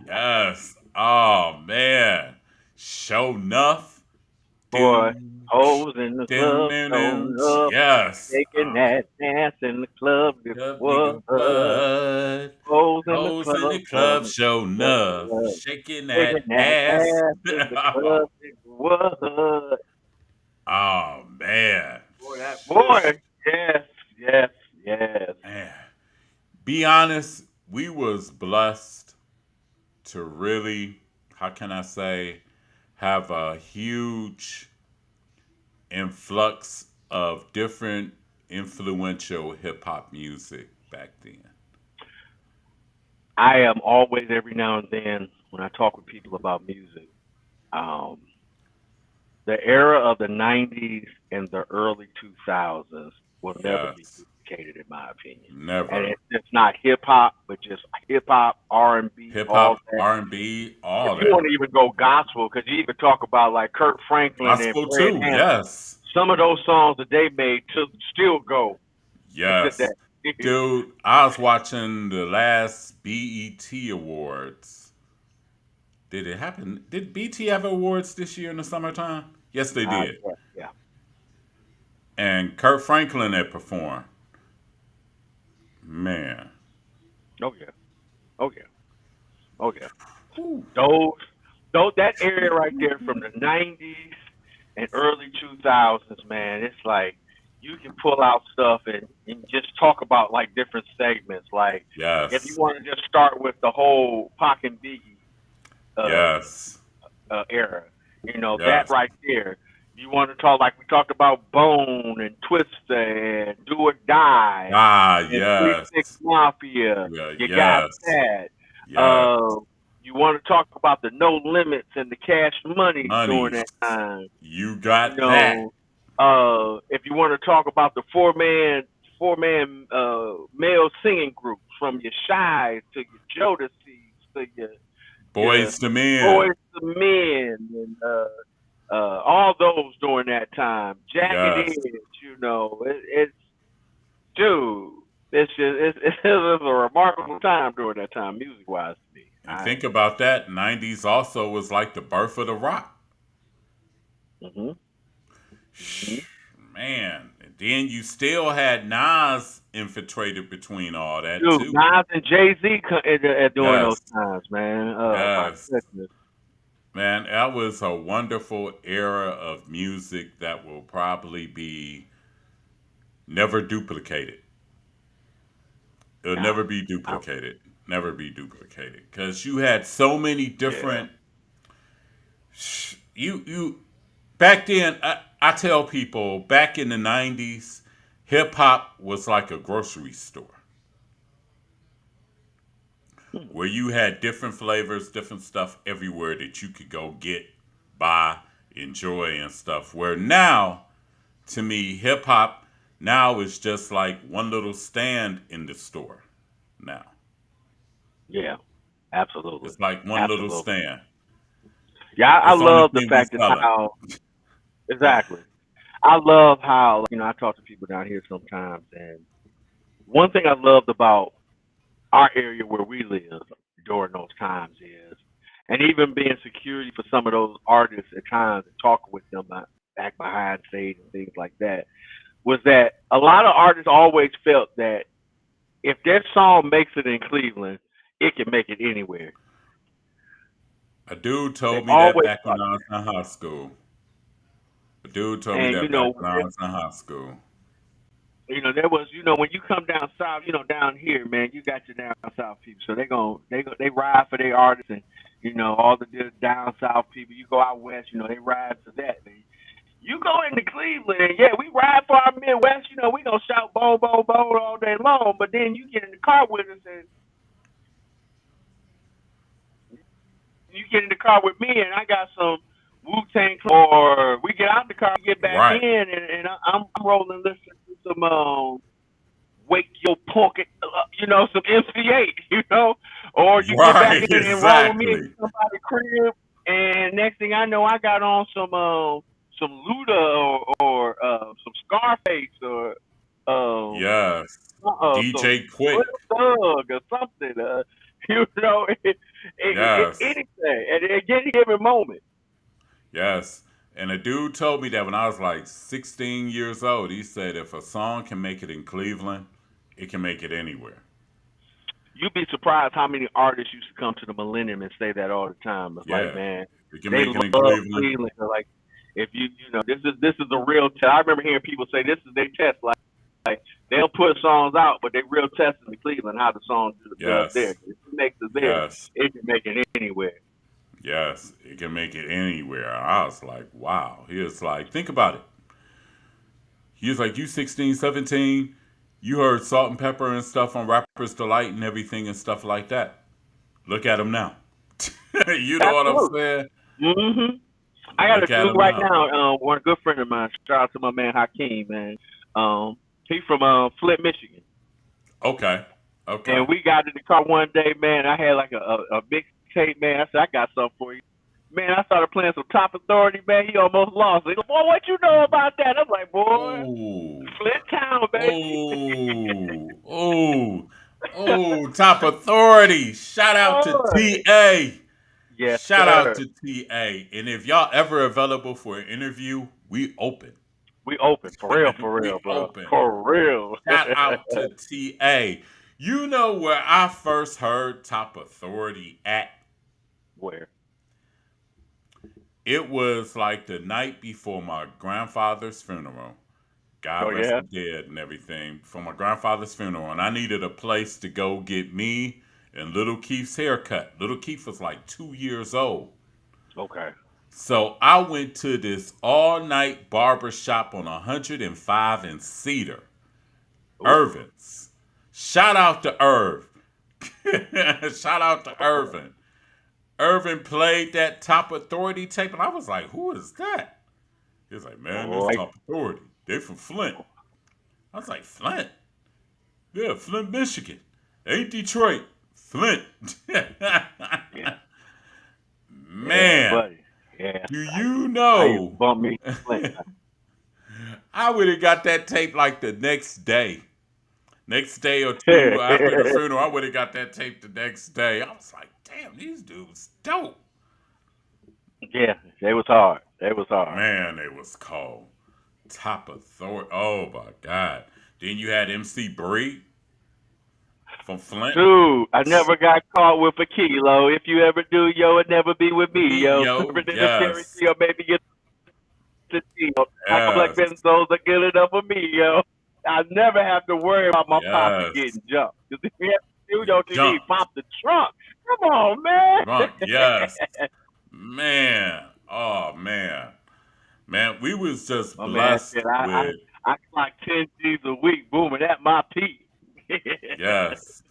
yes. Oh man, show enough. Boy, Do, hoes in the do, club do, do. showing up, Yes. taking that dance in the club. Nigga, Nigga, what? what? Hoes in the Hoes in club the club showing show enough, up, shaking taking that that ass. ass in the club. Nigga, what? Oh man. Boy, that boy. Yes, yes, yes. Man. Be honest, we was blessed to really, how can I say, have a huge influx of different influential hip hop music back then. I am always every now and then when I talk with people about music. Um, the era of the '90s and the early 2000s will never be Yes. duplicated, in my opinion. And Never. it's just not hip hop, but just hip hop, R&B, Hip all hop, that. R&B, If all you want that. to even go gospel, because you even talk about like Kurt Franklin and Gospel Fred too, Hammond, yes. some of those songs that they made to still go Yes. today. Dude, I was watching the last BET Awards. Did it happen? Did BT have awards this year in the summertime? Yes, they did. Yeah, yeah. And Kurt Franklin had performed. Man. Oh yeah. Oh yeah. Oh yeah. Whew. Those. Though that area right there from the '90s and early 2000s, man, it's like you can pull out stuff and just talk about like different segments. Like if you Yes. want to just start with the whole Pac and Biggie uh, Yes. era, that Yes. right there. You want to talk like we talked about Bone and Twista and Do or Die Ah, and 3 6 yes. Mafia. Yeah, You got yes. that. Yes. Uh, you want to talk about the No Limits and the Cash Money during Monies. that time. You You got that. know, if you want to talk about the four man male singing groups from your Shies to your Jodeci's to your Boys to men. Boys to Men and all those during that time. Jagged Yes. Edge, it's dude. It's it was a remarkable time during that time, music wise to me. And think about that. 90s also was like the birth of the rock. Mhm. Mhm. Man. And then you still had Nas infiltrated between all that Dude, too. Nas and Jay Z during those Yes. times, man. Oh my Yes. goodness. Man, that was a wonderful era of music that will probably be never duplicated. It'll Yeah. never be Um, duplicated. Never be duplicated. Because you had so many yeah. different. You back then. I tell people back in the '90s, hip hop was like a grocery store Hmm. where you had different flavors, different stuff everywhere that you could go get, buy, enjoy, and stuff. Where now, to me, hip hop now is just like one little stand in the store. Now Yeah. Absolutely. it's like one little Absolutely. stand. Yeah, I It's the only love the thing we fact that selling. how exactly. I love how I talk to people down here sometimes, and one thing I loved about our area where we live during those times is, and even being security for some of those artists at times and talking with them back behind stage and things like that, was that a lot of artists always felt that if their song makes it in Cleveland, it can make it anywhere. A dude They told me that always back when thought I was that. in high school. A dude told me And that back when I was in high school. there was, when you come down south, down here, man, you got your down south people, so they ride for their artists, and all the down south people. You go out west, they ride for that. Man. You go into Cleveland, yeah, we ride for our Midwest. We gonna shout "boom, boom, boom" all day long, but then you get in the car with us, and you get in the car with me, and I got some Wu Tang, or we get out the car, get back in, Right. and I'm rolling listening to some Wake Your Pocket, some MC8, or you get back Right. in and roll with me in Exactly. somebody's crib, and next thing I know, I got on some Luda or some Scarface or um Yes. some DJ Quick. Slim Thug or something, Yes. anything at any given moment. Yes. And a dude told me that when I was like 16 years old. He said if a song can make it in Cleveland, it can make it anywhere. You'd be surprised how many artists used to come to the Millennium and say that all the time. It's like, Yeah. man, It can they make it in love Cleveland. Cleveland. They're like, if this is a real test. I remember hearing people say this is their test. Like they'll put songs out, but they real test in Cleveland how the song does there. Yes. If it makes it there, Yes. it can make it anywhere. Yes. It can make it anywhere. I was like, wow. He was like, think about it. He was like, you 16, 17, you heard Salt and Pepper and stuff on Rapper's Delight and everything and stuff like that. Look at him now. You know what I'm Absolutely. saying? hmm I got a Look at dude him right now. now. One good friend of mine. Shout out to my man Hakeem, man. He's from Flint, Michigan. Okay. Okay. And we got in the car one day, man. I had like a mixtape, man. I said, I got something for you. Man, I started playing some Top Authority, man. He almost lost. He goes, boy, what you know about that? I'm like, boy, Oh. Flint Town, baby. Oh. Oh. Oh. Top Authority. Shout out to boy. TA. Yes, Shout out sir. to TA. And if y'all ever available for an interview, we open. We open. For real, We bro. open. For real. Shout out to TA. You know where I first heard Top Authority at? Where? it was like the night before my grandfather's funeral. Oh God rest yeah. the dead and everything. For my grandfather's funeral, and I needed a place to go get me and little Keith's haircut. Little Keith was like 2 years old. Okay. So I went to this all night barber shop on 105 and Cedar, Ooh. Irvin's. Shout out to Irv. Shout out to Irvin. Irvin played that Top Authority tape, and I was like, who is that? He was like, man, this Boy. Top Authority. They from Flint. I was like, Flint? Yeah, Flint, Michigan. Ain't Detroit. Flint. Yeah. Yeah, Man, buddy. Yeah. do you I used to know? bump me to Flint. I would have got that tape like the next day. Next day or two after the funeral, I would have got that tape the next day. I was like, damn, these dudes dope. Yeah, they was hard. They was hard. Man, they was cold. Top Authority. Oh my God. Then you had MC Bree from Flint. Dude, I never got caught with a kilo. If you ever do, yo, it never be with me, Me, yo. yo, Penitentiary, yes. yo, baby, get the deal. Michael Black Yes. benzos are good enough for me, yo. I never have to worry about my pocket Yes. getting jumped. Because if you have to do your TV, Jumped. pop the trunk. Come on, man. Drunk. Yes. Man. Oh man. Man, we was just My man blessed said, I, with I, I clock 10 G's a week, booming at my peak. yes.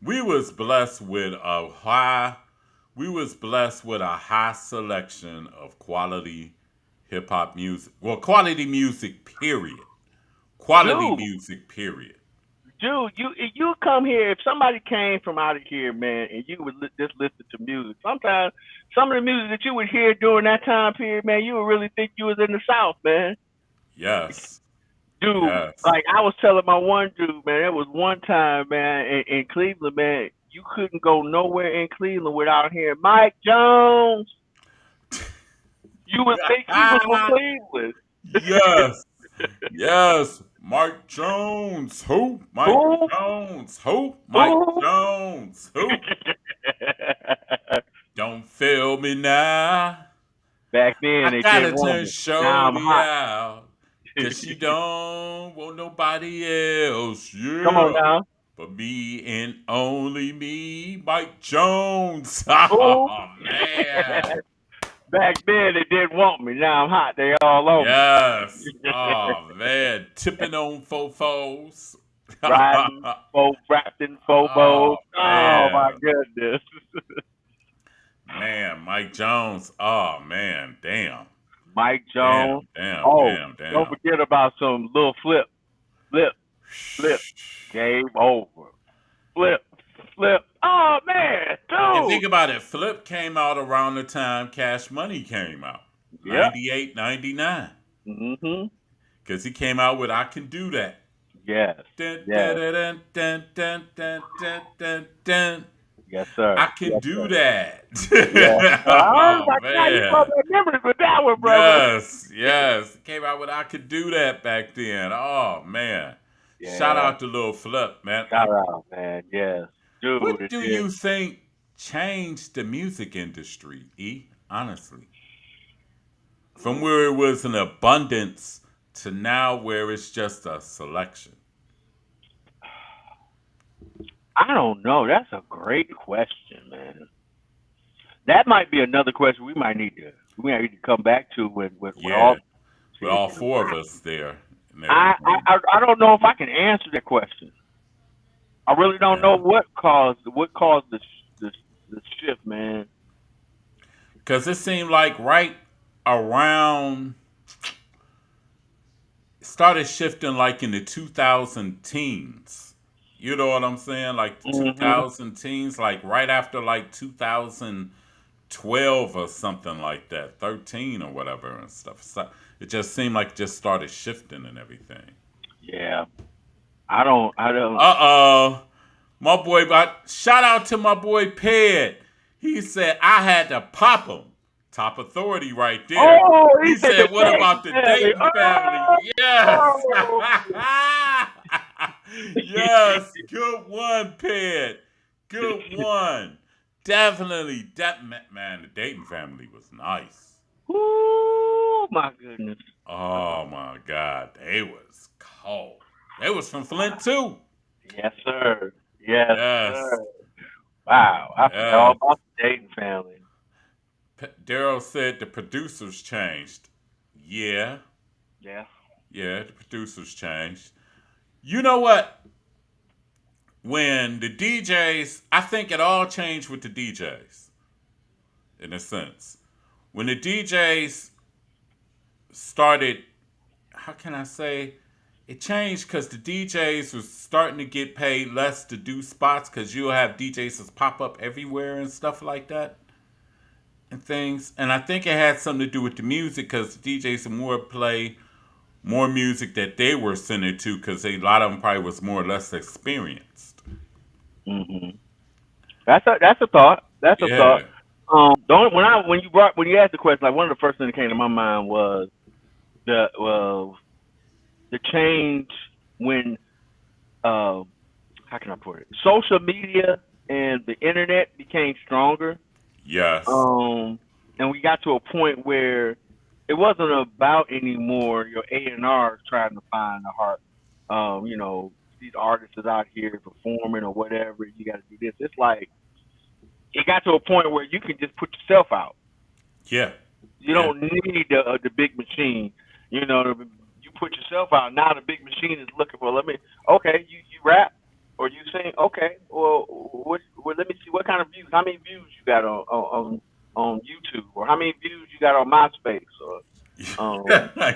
We was blessed with a high we was blessed with a high selection of quality hip hop music. Well, quality music, period. Quality Dude, music, period. dude, you come here. If somebody came from out of here, man, and you would just listen to music, sometimes some of the music that you would hear during that time period, man, you would really think you was in the South, man. Yes. Dude, Yes. like I was telling my one dude, man, there was one time, man, in Cleveland, man, you couldn't go nowhere in Cleveland without hearing Mike Jones. You would think he was from Cleveland. Yes. Yes. Mike Jones. Who? Mike Who? Jones. Who? Mike Who? Jones. Who? Don't fail me now. Back then I they gotta didn't want turn me. Now I'm Shorty hot. out. Cause she don't want nobody else. Come on Yeah. now. But me and only me, Mike Jones. Who? Oh man. Back then they didn't want me. Now I'm hot. They all on me. Yes. Oh man. Tipping on fofos. Riding, wrapped in Oh phobos. Oh my man. goodness. Man, Mike Jones. Oh man. Damn. Mike Damn. Jones. Damn. Oh, Damn. don't Damn. forget about some little flip. Game over. Flip, flip. Oh man, And dude. think about it, Flip came out around the time Cash Money came out. Yep. 98, 99. Mhm. Because he came out with I Can Do That. Yes. Dun, dun, Yes. dun, dun, dun, dun, dun, dun, dun. Yes, sir. I can Yes, do sir. that. Yeah. Oh Oh my God, you brought man. back memories with that one, brother. Yes, yes. Came out with I Could Do That back then. Oh man. Shout Yeah. out to Lil Flip, man. Shout out, man. Yes. Dude, What it do did. you think changed the music industry, E? Honestly. From where it was an abundance to now where it's just a selection. I don't know. That's a great question, man. That might be another question we might need to come back to with Yeah. all With all conversation. four of us there and I, everything. I don't know if I can answer that question. I really don't know Yeah. what caused the shift, man. Because it seemed like right around, it started shifting like in the 2000 teens. You know what I'm saying? Like the Mhm. 2000 teens, like right after like 2012 or something like that, 13 or whatever and stuff. So it just seemed like it just started shifting and everything. Yeah. I don't. Uh-oh. My boy, shout out to my boy Ped. He said I had to pop him. Top authority right there. Oh, he He said the said, what Dayton about the family. Dayton family? Yes. Oh. Yes. Good one, Ped. Good one. Definitely. Man, the Dayton family was nice. Ooh, my goodness. Oh my God, they was cold. They was from Flint too. Yes, sir. Yes, Yes, sir. Wow, I forgot all yes. about the Dayton family. Daryl said the producers changed. Yeah, Yeah. yeah, the producers changed. You know what? When the DJs, I think it all changed with the DJs in a sense. When the DJs started, how can I say, it changed because the DJs was starting to get paid less to do spots because you'll have DJs that pop up everywhere and stuff like that and things. And I think it had something to do with the music because the DJs more play more music that they were sending to because a lot of them probably was more or less experienced. hmm That's a thought. That's a thought. Yeah. When you asked the question, like one of the first things that came to my mind was the change when how can I put it? Social media and the internet became stronger. Yes. Um, and we got to a point where it wasn't about anymore your A&R trying to find the heart. These artists is out here performing or whatever. You got to do this. It's like it got to a point where you can just put yourself out. Yeah. You Yeah. don't need the big machine. You put yourself out. Now the big machine is looking for. Okay, you rap or you sing. Okay, well, let me see what kind of views. How many views you got on YouTube, or how many views you got on MySpace, or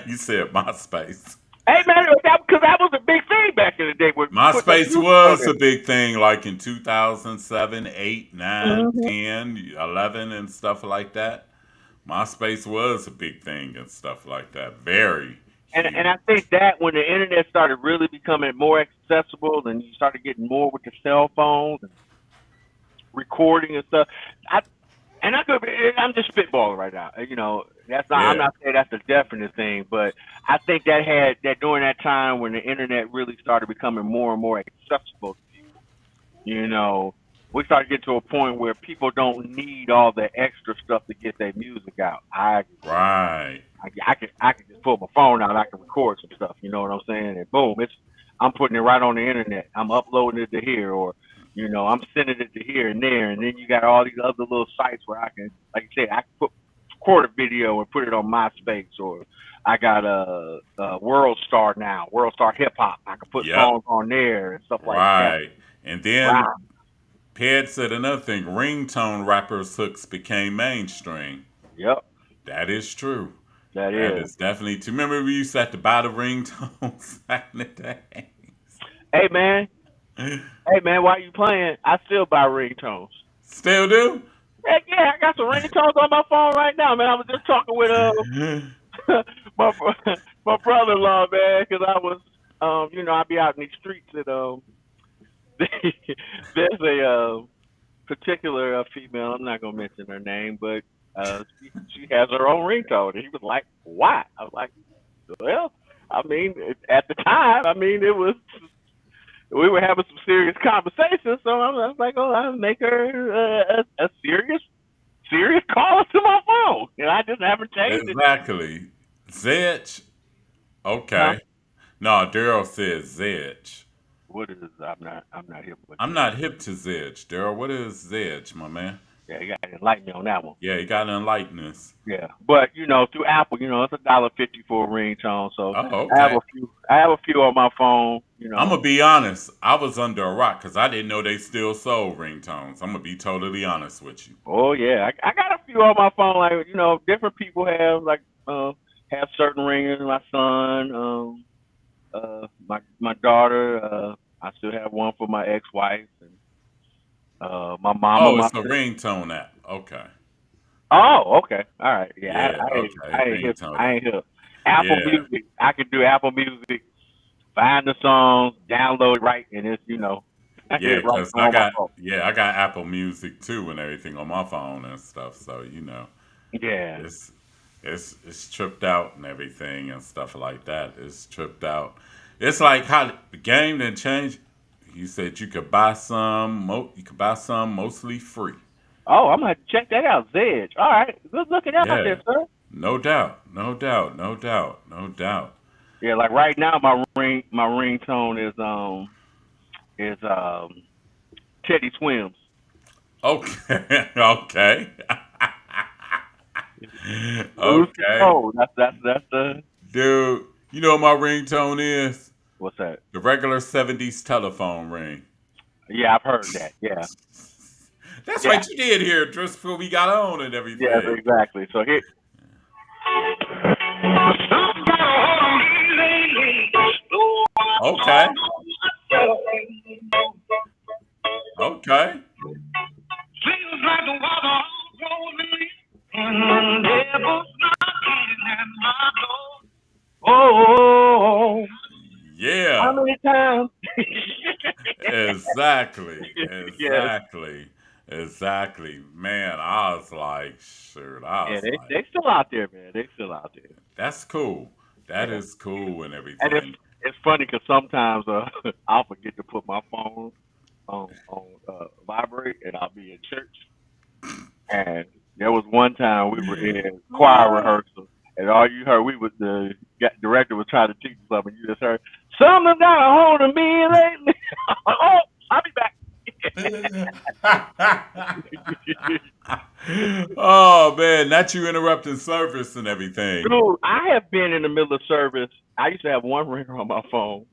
You said MySpace. hey man, because that was a big thing back in the day with putting up MySpace music on was there. a big thing like in 2007, 8, 9, hmm 10, 11, and stuff like that. MySpace was a big thing and stuff like that. Very And huge. I think that when the internet started really becoming more accessible, and you started getting more with the cell phones and recording and stuff, I and I could be, I'm just spitballing right now. That's not. I'm Yeah. not saying that's a definite thing, but I think that during that time when the internet really started becoming more and more accessible to people. You know, we started to get to a point where people don't need all the extra stuff to get their music out. I agree with that. Right. I can just pull my phone out. I can record some stuff. You know what I'm saying? And boom, I'm putting it right on the internet. I'm uploading it to here, or I'm sending it to here and there. And then you got all these other little sites where I can, like you said, I can record a video and put it on MySpace, or I got a World Star now, World Star Hip Hop. I can put Yep. songs on there and stuff like that. Right. And then Wow. Ped said another thing ringtone rappers' hooks became mainstream. Yep. That is true. That That is. is definitely true. Remember we used to have to buy the ringtones back in the day? Hey man. Hey man, while you playing, I still buy ringtones. Still do? Heck yeah, I got some ringtones on my phone right now, man. I was just talking with my my brother-in-law, man, because I was I be out in these streets and there's a particular female. I'm not gonna mention her name, but she has her own ringtone, and he was like, "Why?" I was like, "Well, I mean, at the time, I mean, it was we were having some serious conversations, so I was like, oh, I'll make her a serious call to my phone, and I just haven't changed it." Exactly. Zedge. Huh? Okay. No, Daryl says Zedge. What is? I'm not here with I'm this. not hip to Zedge, Daryl. What is Zedge, my man? Yeah, you got to enlighten me on that one. Yeah, you got to enlighten us. Yeah, but through Apple, it's $1.50 for a ringtone. So Oh, I have okay. a few. I have a few on my phone. I'm gonna be honest. I was under a rock because I didn't know they still sold ringtones. I'm gonna be totally honest with you. Oh yeah, I got a few on my phone. Like different people have certain ringers. My son, my daughter. I still have one for my ex-wife, and my mama, Oh, my it's a sister. ringtone app. Okay. Oh, okay, all right. Yeah, Yeah. Okay. I ain't hip. Ringtone I app. ain't hip. Apple Yeah. Music. I can do Apple Music. Find the songs, download it right, and it's I get Yeah. it right Cause I on my got phone. I got Apple Music too and everything on my phone and stuff. So Yeah. it's it's tripped out and everything and stuff like that. It's tripped out. It's like how the game didn't change. You said you could buy some. You could buy some mostly free. Oh, I'm gonna have to check that out. Zedge. All right, good looking out there, Yeah. sir. No doubt. No doubt. No doubt. No doubt. Yeah, like right now, my ringtone is Teddy Swims. Okay. Okay. Loose Okay. control. That's the Dude, you know what my ringtone is? what's that? The regular 70s telephone ring. Yeah, I've heard that. Yeah, That's yeah, right, you did hear it just before we got on and yes, everything. exactly. So here, Okay. Okay. feels like the water rolling and the devil's knocking at my door. Oh, how Yeah. many times? Exactly. Yes. Exactly. Exactly. Man, I was like, shoot, I Yeah, was like, they still out there, man. They still out there. that's cool. That Yeah. is cool and And everything. it's funny because sometimes I'll forget to put my phone on vibrate, and I'll be in church. And there was one time we were in choir rehearsal, and all you heard the director was trying to teach us something. You just heard something got a hold of me lately. Oh, I'll be back. Oh man, not you interrupting service and everything. Dude, I have been in the middle of service. I used to have one ringer on my phone.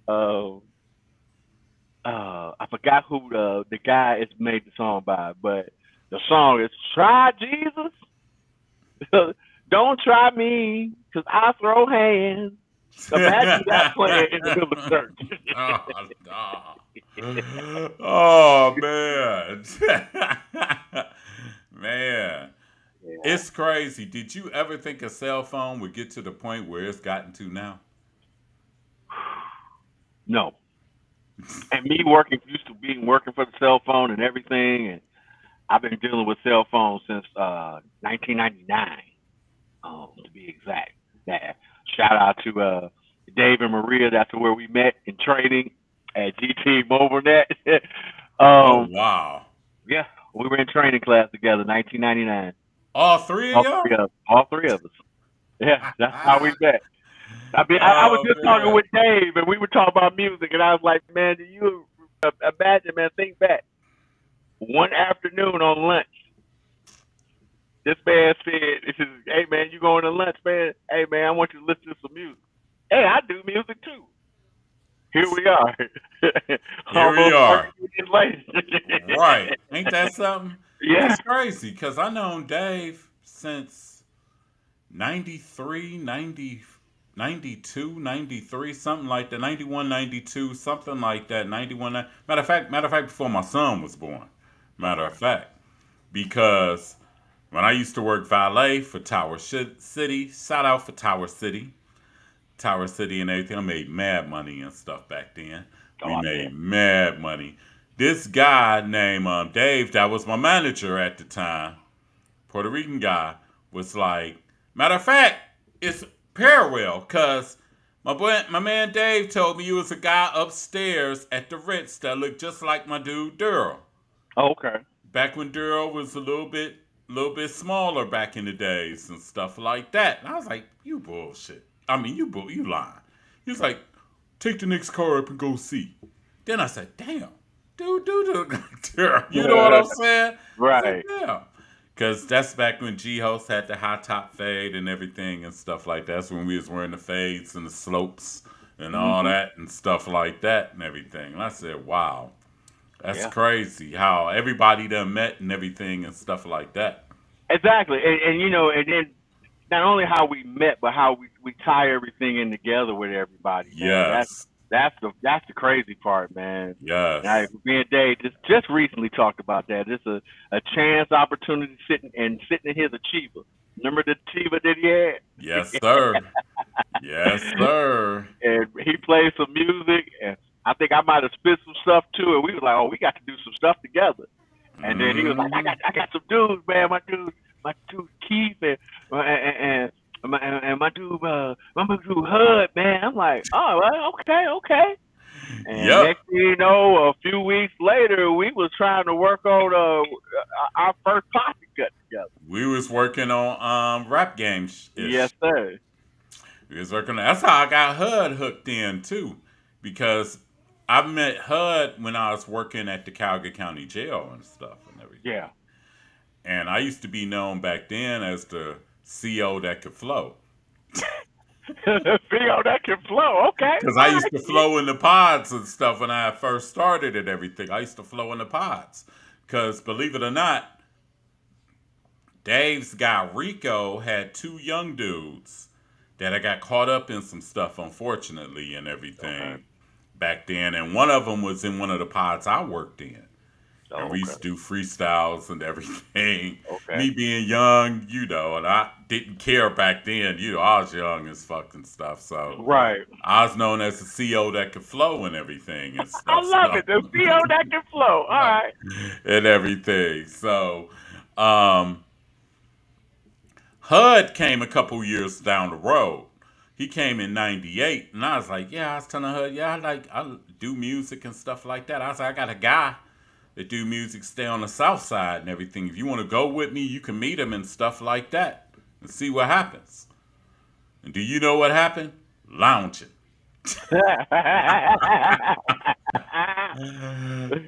Uh, I forgot who the guy is made the song by, but the song is "Try Jesus, Don't Try Me, 'Cause I throw hands." Imagine that playing in the middle of church. Oh, no. Oh man. Man. Yeah. It's crazy. Did you ever think a cell phone would get to the point where it's gotten to now? No, and me working used to be working for the cell phone and everything, and I've been dealing with cell phones since 1999, to be exact. That shout out to Dave and Maria. That's where we met in training at GT MobileNet. Oh um, wow. yeah, we were in training class together, 1999. All three of y'all? All three of us. Yeah, that's how we met. I mean, I was Oh just talking man. with Dave, and we were talking about music, and I was like, man, do you imagine, man? Think back. One afternoon on lunch, this man said, "He says, hey man, you going to lunch, man? Hey man, I want you to listen to some music. Hey, I do music too. Here we are, Here we almost 30 are. years later." Right. Ain't that something? Yeah. That's crazy because I known Dave since 93, 90, 92, 93, something like that. 91, 92, something like that. 91. Matter of fact, before my son was born. Matter of fact. Because when I used to work valet for City, shout out for Tower City and everything. I made mad money and stuff back then. Oh, We I bet. made mad money. This guy named Dave, that was my manager at the time, Puerto Rican guy, was like, matter of fact, it's parallel because my man Dave told me you was a guy upstairs at the Ritz that looked just like my dude Daryl. Oh, okay. Back when Daryl was a little bit smaller back in the days and stuff like that. And I was like, you bullshit. I mean, you lying. He was like, take the next car up and go see. Then I said, damn, dude, Daryl. You know what I'm saying? I said, Right. damn. Because that's back when G-Host had the high top fade and everything and stuff like that. That's when we was wearing the fades and the slopes and all Hmm. that and stuff like that and everything. And I said, wow. That's Yeah. crazy how everybody done met and everything and stuff like that. Exactly. And and then not only how we met, but how we tie everything in together with everybody, man. Yes. That's the crazy part, man. And Yes. me and Dave just recently talked about that. It's a chance opportunity sitting in his achiever. Remember the achiever that he Yes, had? sir. Yes, sir. And he played some music, and I think I might have spit some stuff too. And we was like, oh, we got to do some stuff together. And then he was like, Hmm. I got some dudes, man. My dude Keith and my dude Hud, man. I'm like, oh, well, okay. And Yep. next thing you know, a few weeks later, we was trying to work on our first posse cut We was working on rap games Yes, ish. sir. We was working. That's how I got HUD hooked in too, because I met HUD when I was working at the Calgary County Jail and stuff and everything. Yeah. And I used to be known back then as the CO that could flow. Video that can flow. Okay. Because I All used right. to flow in the pods and stuff when I first started and everything. I used to flow in the pods. Because believe it or not, Dave's guy Rico had two young dudes that I got caught up in some stuff, unfortunately, and Okay. everything back then. And one of them was in one of the pods I worked in. And Oh, we okay. used to do freestyles and everything. Okay. Me being young, and I didn't care back then. I was young as fuck and stuff. So Right. I was known as the CO that could flow and everything and I stuff. love So it. The video that can flow. All right. and everything. So um, HUD came a couple years down the road. He came in '98, and I was like, yeah, I was telling HUD, yeah, I do music and stuff like that. I was like, I got a guy that do music, stay on the south side and everything. If you want to go with me, you can meet him and stuff like that and see what happens. And do you know what happened? Lounging.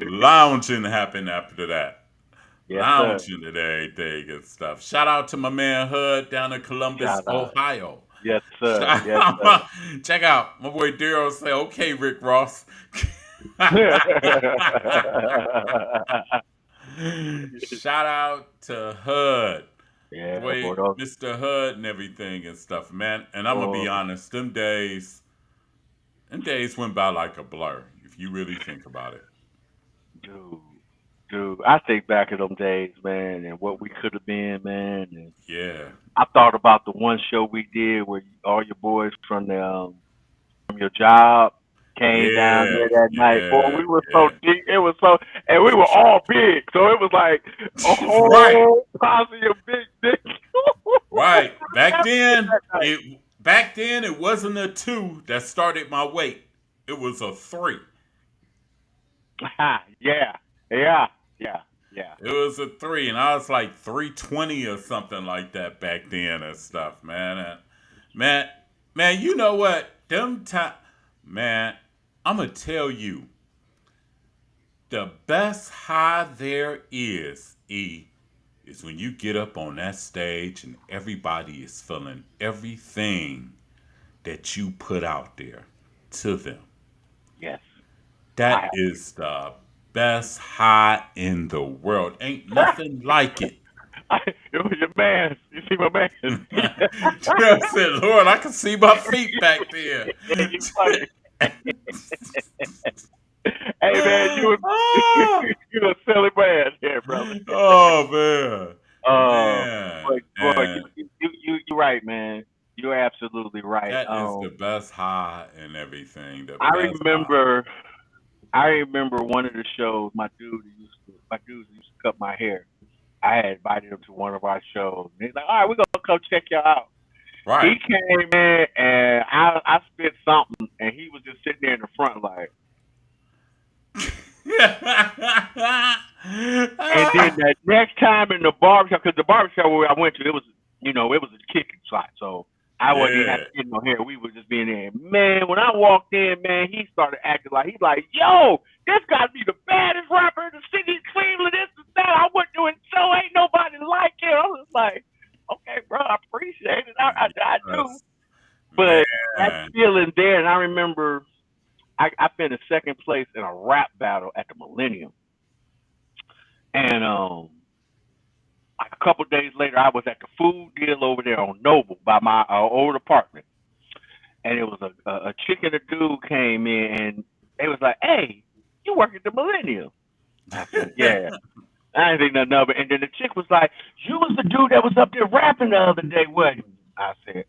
Lounging happened after that. Yes, sir. Lounging and everything and stuff. Shout out to my man HUD down in Columbus, Shout out. Ohio. Yes, sir. Yes, sir. Check out my boy Daryl say, okay, Rick Ross. Shout out to HUD. Yeah, Boy, boy. Those, Mr. HUD and everything and stuff, man. And I'm gonna be oh, honest, them days went by like a blur, if you really think about it. dude, dude. I think back at them days, man, and what we could have been, man. And Yeah. I thought about the one show we did where all your boys from your job came down Yeah. there that night. Boy, Yeah. we were so Yeah. deep. It was so, and we were all big, so it was like a Right. whole posse of big dicks. Right. Back then, that night. it wasn't a two that started my weight. It was a three. Yeah, yeah, yeah, yeah. It was a three, and I was like 320 or something like that back then and stuff, man. And man, man, you know what? Them time, man. I'm gonna tell you, the best high there is when you get up on that stage and everybody is feeling everything that you put out there to them. Yes, That I is the best high in the world. Ain't nothing like it. it was your man. You see my man. I said, Lord, I can see my feet back there. You funny. Hey man, you was Ah! you a silly man here, brother. Oh man. Man. Boy, And you right, man. You're absolutely right. that is the best high and everything. The I best high. remember I remember one of the shows. My dudes used to cut my hair. I had invited him to one of our shows. And he's like, all right, we're gonna come check y'all out. He Right. came in and I spit something, and he was just sitting there in the front like. And then the next time in the barbershop, because the barbershop where I went to, it was a kicking spot. So I wasn't even Yeah. having to get no hair. We were just being there. Man, when I walked in, man, he started acting like, he's like, yo, this got to be the baddest rapper in the city of Cleveland. This and that. I went to it, so ain't nobody like him. I was like, okay, bro, I appreciate it. I do. Yes. But that Man. feeling there, and I remember I finished second place in a rap battle at the Millennium. And like a couple of days later, I was at the food deal over there on Noble by my old apartment, and it was a chick and a dude came in, and they was like, "Hey, you work at the Millennium?" I said, "Yeah." I didn't think nothing of it. And then the chick was like, "You was the dude that was up there rapping the other day, wasn't you?" I said,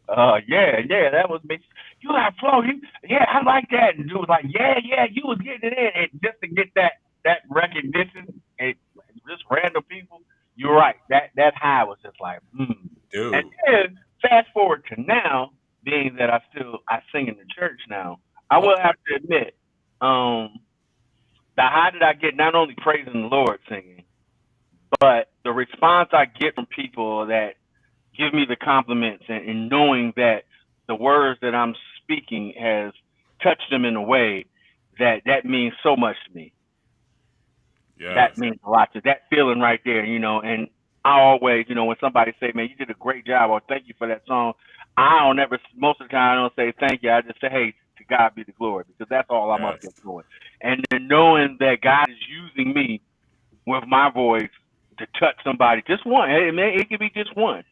yeah, yeah, that was me. You got flow, yeah, I like that." And the dude was like, "Yeah, yeah, you was getting it in." And just to get that recognition, and just random people, you're right. That high was just like, And Dude. then fast forward to now, being that I sing in the church now, I will Okay. have to admit, um, the high that I get not only praising the Lord singing, but the response I get from people that give me the compliments, and knowing that the words that I'm speaking has touched them in a way that means so much to me. That Yes. means a lot to that feeling right there, and I always, when somebody say, man, you did a great job, or thank you for that song, I don't ever, most of the time I don't say thank you. I just say, hey, to God be the glory, because that's all I'm up Yes. there doing. And then knowing that God is using me with my voice to touch somebody, just one. Hey, man, it could be just one.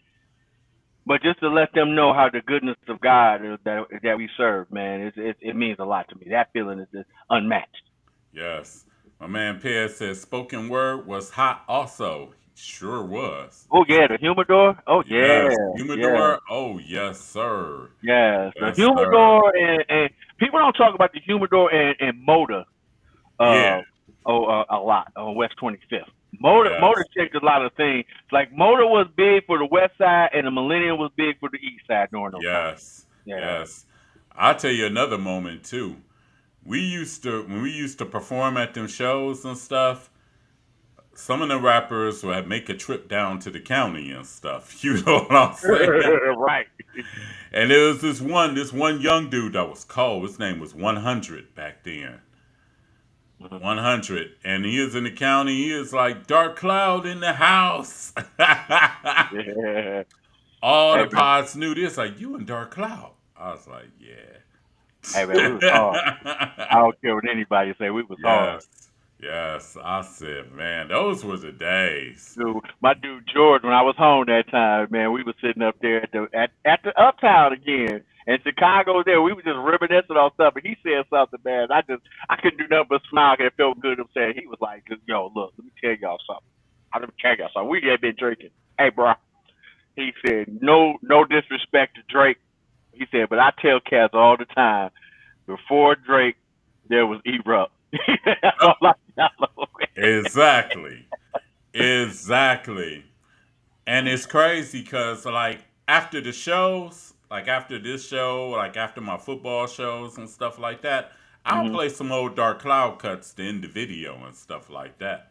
But just to let them know how the goodness of God that we serve, man, it means a lot to me. That feeling is just unmatched. Yes. My man Pez says spoken word was hot also. Sure was. Oh yeah, the humidor. Oh yeah, Yes. yeah, Humidor. Oh yes, sir. yes. The Yes, sir. humidor, and people don't talk about the humidor and motor Yeah. uh a lot on West 25th. Motor Yes. changed a lot of things. Like motor was big for the west side, and the Millennium was big for the east side during those times. Yes. Yeah. Yes. I'll tell you another moment too. When we used to perform at them shows and stuff, some of the rappers would make a trip down to the county and stuff. You know what I'm saying? Right. And there was this one young dude that was cold. His name was 100 back then. Mhm. 100. And he is in the county. He is like dark cloud in the house. Yeah. All Hey the man. pods knew this. Like, you in dark cloud. I was like, Hey man, we was hard. I yeah. don't care what anybody say. We was hard. Yes. Yes. I said, man, those were the days. My dude George, when I was home that time, man, we was sitting up there at the Uptown again, and Chicago there. We were just reminiscing on stuff, and he said something, man. I couldn't do nothing but smile, and it felt good. I'm saying he was like, "Yo, look, let me tell y'all something. Let me tell y'all something. We had been drinking. Hey, bro." He said, "No disrespect to Drake." He said, "But I tell cats all the time, before Drake, there was Erupt." That's all I know. Exactly. Exactly. And it's crazy because, like, after the shows, like after this show, like after my football shows and stuff like that, I'll Hmm. play some old Dark Cloud cuts to end the video and stuff like that.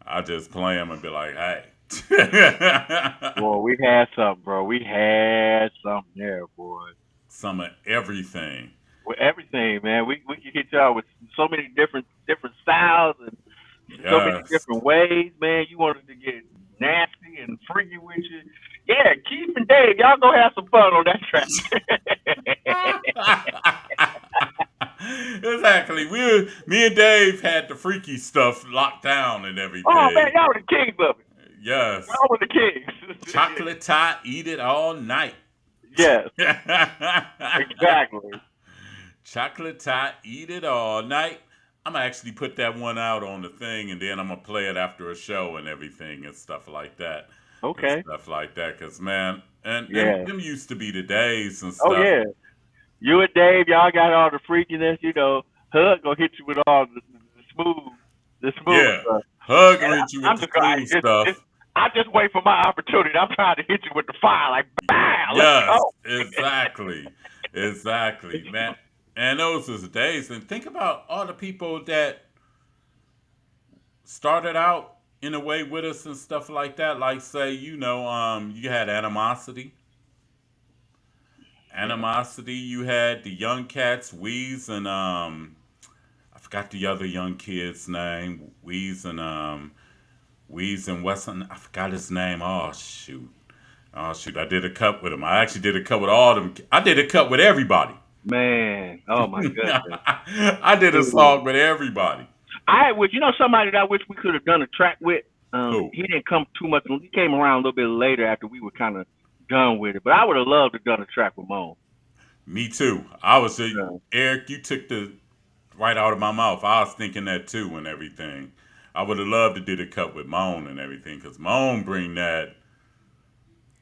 I just play them and be like, hey. Boy, we had something, bro. We had something there, boy. Some of everything. With everything, man. We could hit y'all with so many different styles and so many Yes. different ways, man. You wanted to get nasty and freaky with you. Yeah, Keith and Dave, y'all go have some fun on that track. Exactly. Me and Dave had the freaky stuff locked down and Oh man, everything. y'all were the kings of it. Yes. Y'all were the kings. Chocolate tie, eat it all night. Yes, exactly. Chocolate tie, eat it all night. I'm gonna actually put that one out on the thing, and then I'm gonna play it after a show and everything and stuff like that, Okay. Cause man, and Yeah. them used to be the days and Oh stuff. yeah. You and Dave, y'all got all the freakiness, Hug gonna hit you with all the smooth Yeah, stuff. hug And will hit you with I'm the just going, smooth stuff. I just wait for my opportunity. I'm trying to hit you with the fire, like, bam, let's Yes, go. exactly, exactly, man. And those was the days. And think about all the people that started out in a way with us and stuff like that. Like say, you had Yeah, animosity. You had the young cats, Weeze and I forgot the other young kid's name, Weeze and Wesson. I forgot his name. Oh shoot. Oh shoot! I did a cut with him. I actually did a cut with all of them. I did a cut with everybody. man. Oh my goodness. I did a Dude. song with everybody. I wish somebody that I wish we could have done a track with. Who? He didn't come too much. He came around a little bit later after we were kind of done with it. But I would have loved to have done a track with Moan. Me too. I was Yeah, Eric. You took the right out of my mouth. I was thinking that too and everything. I would have loved to did a cut with Moan and everything because Moan bring that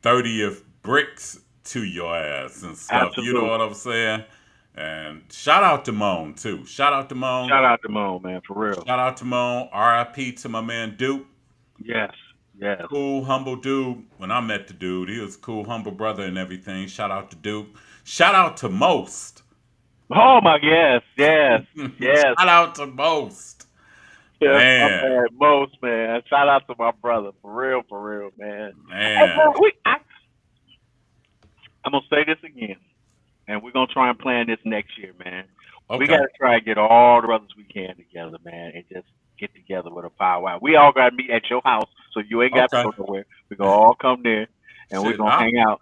30th bricks to your ass and stuff. You know what absolutely. I'm saying? And shout out to Moan too. Shout out to Moan. Shout out to Moan, man, for real. Shout out to Moan. RIP to my man Duke. Yes, yes. Cool, humble dude. When I met the dude, he was a cool, humble brother and everything. Shout out to Duke. Shout out to Most. Oh my, yes, yes, yes. Shout out to Most. Yeah, my Man, man, most man. Shout out to my brother, for real, man. Hey, man, man. I'm gonna say this again, and we're gonna try and plan this next year, man. We Okay. gotta try and get all the brothers we can together, man, and just get together with a powwow. We all gotta meet at your house, so you ain't got to Okay. go nowhere. We gonna all come there, and we're Shit. gonna hang out.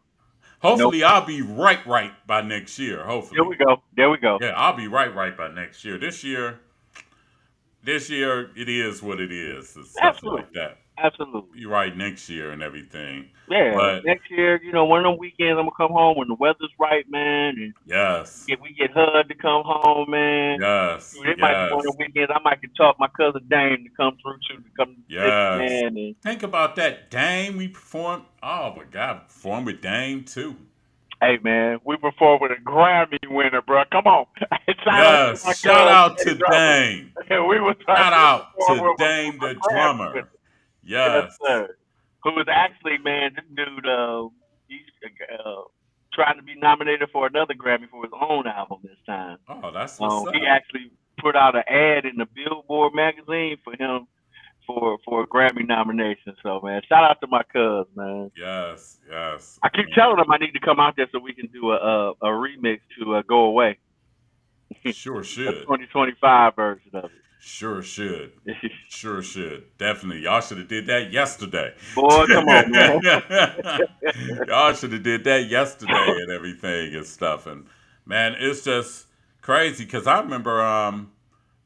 No, Hopefully I'll be right by next year. there Hopefully. we go, there we go. Yeah, I'll be right by next year. This year it is what it is and stuff like Absolutely, that. absolutely. Be right next year and everything. Yeah, But next year, one of them weekends, I'm gonna come home when the weather's right, man, and yes, if we get HUD to come home, man. yes, Shoot, it might be one of yes, the weekends I might can talk my cousin Dame to come through too, to come visit, yes. man. And Think about that. Dame, we performed. Oh my God, performed with Dame too. hey, man, we performed with a Grammy winner, bro. Come on, shout out to Yes. my Shout cousin, out Eddie to Drummer. Dame. We was Shout we out performed to with Dame a the Grammy drummer. winner. Yes, Yes. sir. Who was actually, man, this dude, he's trying to be nominated for another Grammy for his own album this time. Oh, that's what's He up. actually put out an ad in the Billboard magazine for him for a Grammy nomination. So man, shout out to my cuz, man. Yes, yes, I keep man. telling him I need to come out there so we can do a remix to Go Away, Sure a should. 2025 version of Sure should. it. Sure should. Definitely. Y'all should have did that yesterday. Boy, come on, man. Y'all should have did that yesterday and everything and stuff. And man, it's just crazy because I remember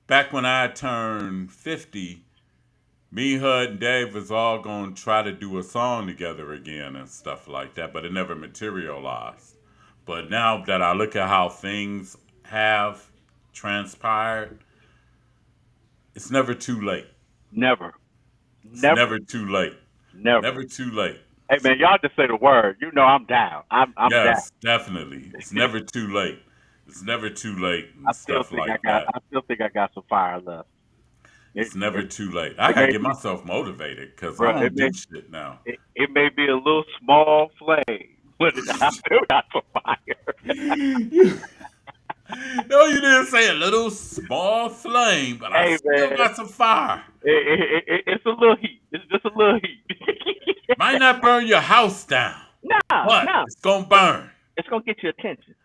back when I turned 50, me, Hud, and Dave was all going to try to do a song together again and stuff like that, but it never materialized. But now that I look at how things have transpired, it's never too late. Never, It's never, never too late. never. Never too late. Hey man, y'all just say the word. You know I'm down. I'm down. Yes, definitely. It's never too late. It's never too late and stuff like that. I still think I got some fire left. It It's never it, too late. I it gotta may get be, myself motivated because I bro. don't do shit now. It may be a little small flame, but I still got some fire. No, you didn't say a little small flame, but I Hey still man, got some fire. it's a little heat. It's just a little heat. Might not burn your house down, nah, but nah. it's gonna But burn. it's gonna get your attention.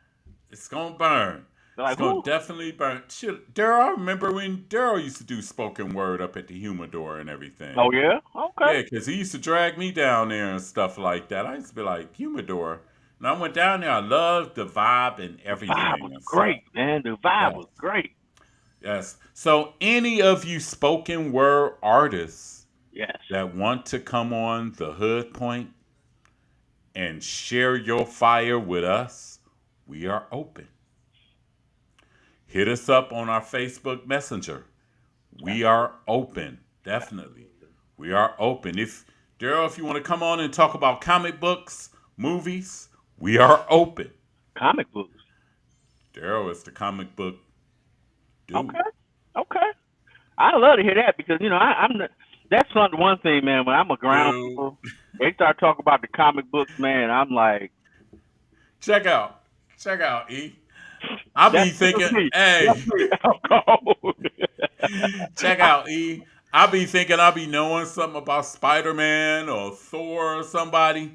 It's gonna burn. They're It's like, gonna who? definitely burn. Shit, Daryl, I remember when Daryl used to do spoken word up at the humidor and everything. Oh yeah, okay. Yeah, because he used to drag me down there and stuff like that. I used to be like, humidor. And I went down there. I loved the vibe and The vibe everything was and stuff. great, man. The vibe Yes. was great. Yes. So, any of you spoken word artists Yes. that want to come on the Hood Point and share your fire with us, we are open. Hit us up on our Facebook Messenger. We are open. Definitely. Absolutely. We are open. If Daryl, if you want to come on and talk about comic books, movies, we are open. Comic books. Daryl is the comic book dude. Okay. Okay. I love to hear that because I'm the, that's one thing, man. When I'm around Dude. people, they start talking about the comic books, man. I'm like, Check out. Check out, E. I be that's thinking, me. That's hey, me. I'm cold. check out, E. I be thinking I be knowing something about Spider Man or Thor or somebody.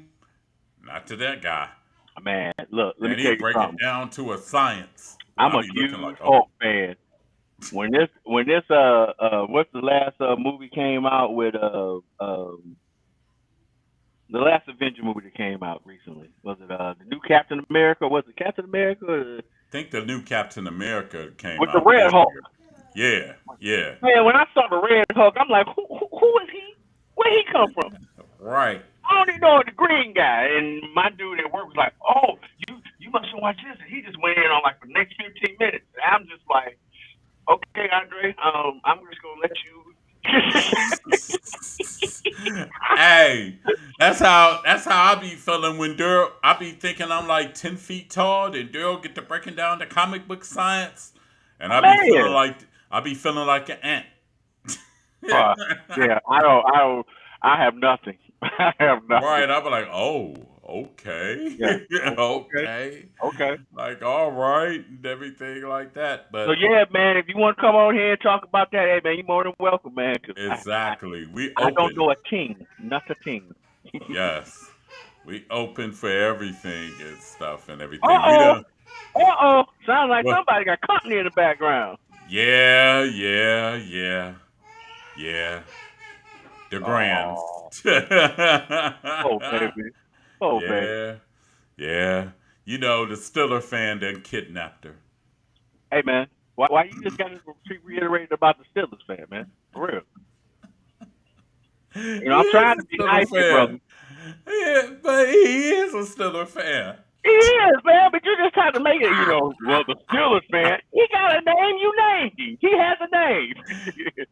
Not to that guy. Man, look, let me And he tell you break it something. down to a science. And I'm I a be looking like, huge oh, Hulk fan. When this what's the last movie came out with the last Avenger movie that came out recently? Was it the new Captain America? Was it Captain America I think the new Captain America came with the out Red this Hulk? year. Yeah, yeah, Man, when I saw the Red Hulk, I'm like, who is he? Where he come from? right. I only know the green guy, and my dude at work was like, "Oh, you must watch this." And he just went in on like the next 15 minutes. And I'm just like, "Okay, Andre, I'm just gonna let you." Hey, that's how I be feeling when Daryl. I be thinking I'm like 10 feet tall, and Daryl get to breaking down the comic book science, and Man, I be feeling like an ant. yeah, I don't, I have nothing. I have nothing. Right, I be like, oh, Yeah. Okay. Okay. Okay. Okay. Like, all right, and everything like that. So But yeah, man, if you want to come on here and talk about that, hey man, you're more than welcome, man. Cause exactly. We I don't open. know a thing, not a thing. Yes. We open for everything and stuff and Uh everything. We oh. done. Sounds like Well, somebody got company in the background. yeah, yeah, yeah, yeah. The Grams. Oh, oh baby, oh baby. Yeah, yeah. You know, the Stiller fan that kidnapped her. Hey man, why you just got to keep reiterating about the Steelers fan, man? For real. He You know, I'm is trying a to be Stiller nice here, brother. fan. Yeah, but he is a Stiller fan. He is, man, but you just have to make it, well, the Steelers fan, he got a name, you named him. He has a name.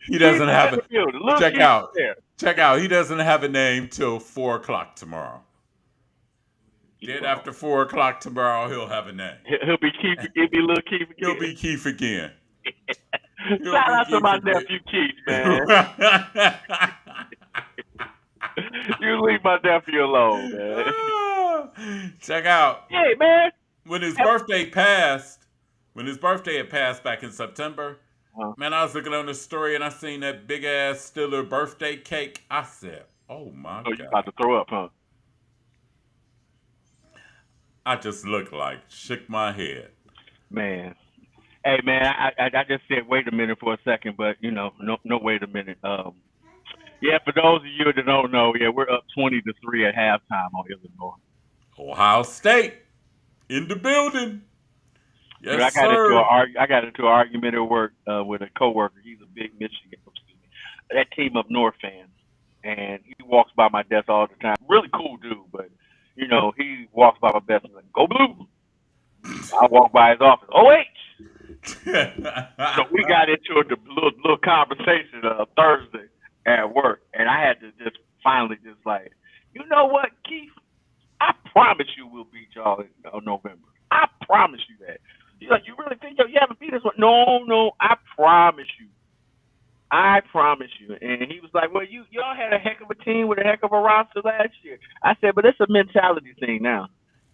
He Keith doesn't is in have the it. building. Little Check Keith is out. there. Check out. He doesn't have a name till 4 o'clock tomorrow. Then Well, after 4 o'clock tomorrow, he'll have a name. he'll be Keith, he'll be little Keith He'll again. be Keith again. He'll Shout be out to Keith my again. nephew Keith, man. You leave my nephew alone, man. Check out. Hey, man. When his birthday passed, when his birthday had passed back in September, Uh, man, I was looking on the story and I seen that big ass Stiller birthday cake. I said, "Oh my so you about god!" to throw up, huh? I just looked like shook my head. Man. Hey, man, I just said wait a minute for a second, but, no wait a minute. Yeah, for those of you that don't know, yeah, we're up 20-3 at halftime on Illinois. Ohio State in the building. Dude, Yes, sir. I got into an argument at work with a coworker. He's a big Michigan, that team up north fan, and he walks by my desk all the time. Really cool dude, but he walks by my desk and like, "Go blue." I walk by his office. OH. So we got into a little conversation Thursday at work, and I had to just finally just like, you know what, Keith? I promise you we'll beat y'all in November. I promise you that. He's like, you really think you haven't beat us? No, I promise you. I promise you. And he was like, well, y'all had a heck of a team with a heck of a roster last year. I said, but it's a mentality thing now.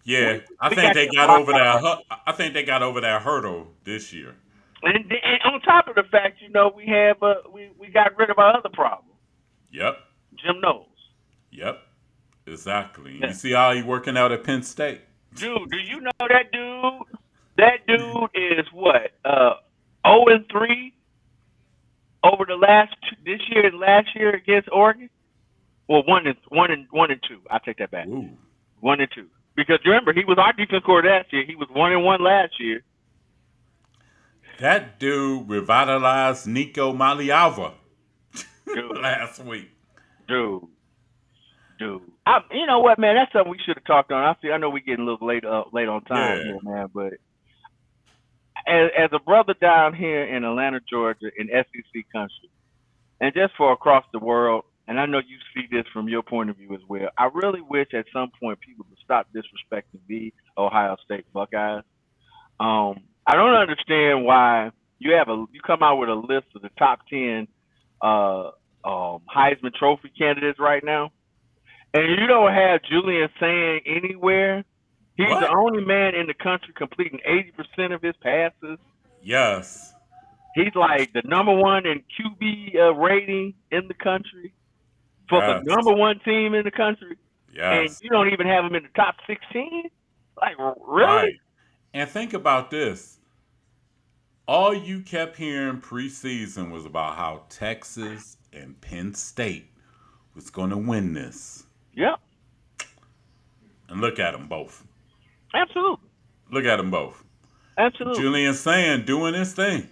Yeah, We, I we think got they that got block over out of our. that. I think they got over that hurdle this year. And on top of the fact, we have we got rid of our other problem, Yep, Jim Knowles. yep, exactly. Yeah. You see how he working out at Penn State? Dude, do you know that dude? That dude is what? 0-3 over the this year and last year against Oregon. Well, one and two. I take that back. Ooh, 1-2. Because remember, he was our defense coordinator last year. He was 1-1 last year. that dude revitalized Nico Maliava Dude, last week. dude, dude. You know what, man? That's something we should have talked on. I know we're getting a little late on time Yeah, here, man. But as a brother down here in Atlanta, Georgia, in SEC country, and just for across the world, and I know you see this from your point of view as well. I really wish at some point people would stop disrespecting the Ohio State Buckeyes. I don't understand why you come out with a list of the top 10 uh, Heisman Trophy candidates right now, and you don't have Julian saying anywhere. He's the what? only man in the country completing 80% of his passes. Yes, He's like the number one in QB rating in the country for the yes, number one team in the country, and yes. you don't even have him in the top 16. Like, really? Right. And think about this. All you kept hearing preseason was about how Texas and Penn State was going to win this. Yep, And look at them both. absolutely, Look at them both. absolutely. Julian saying doing his thing.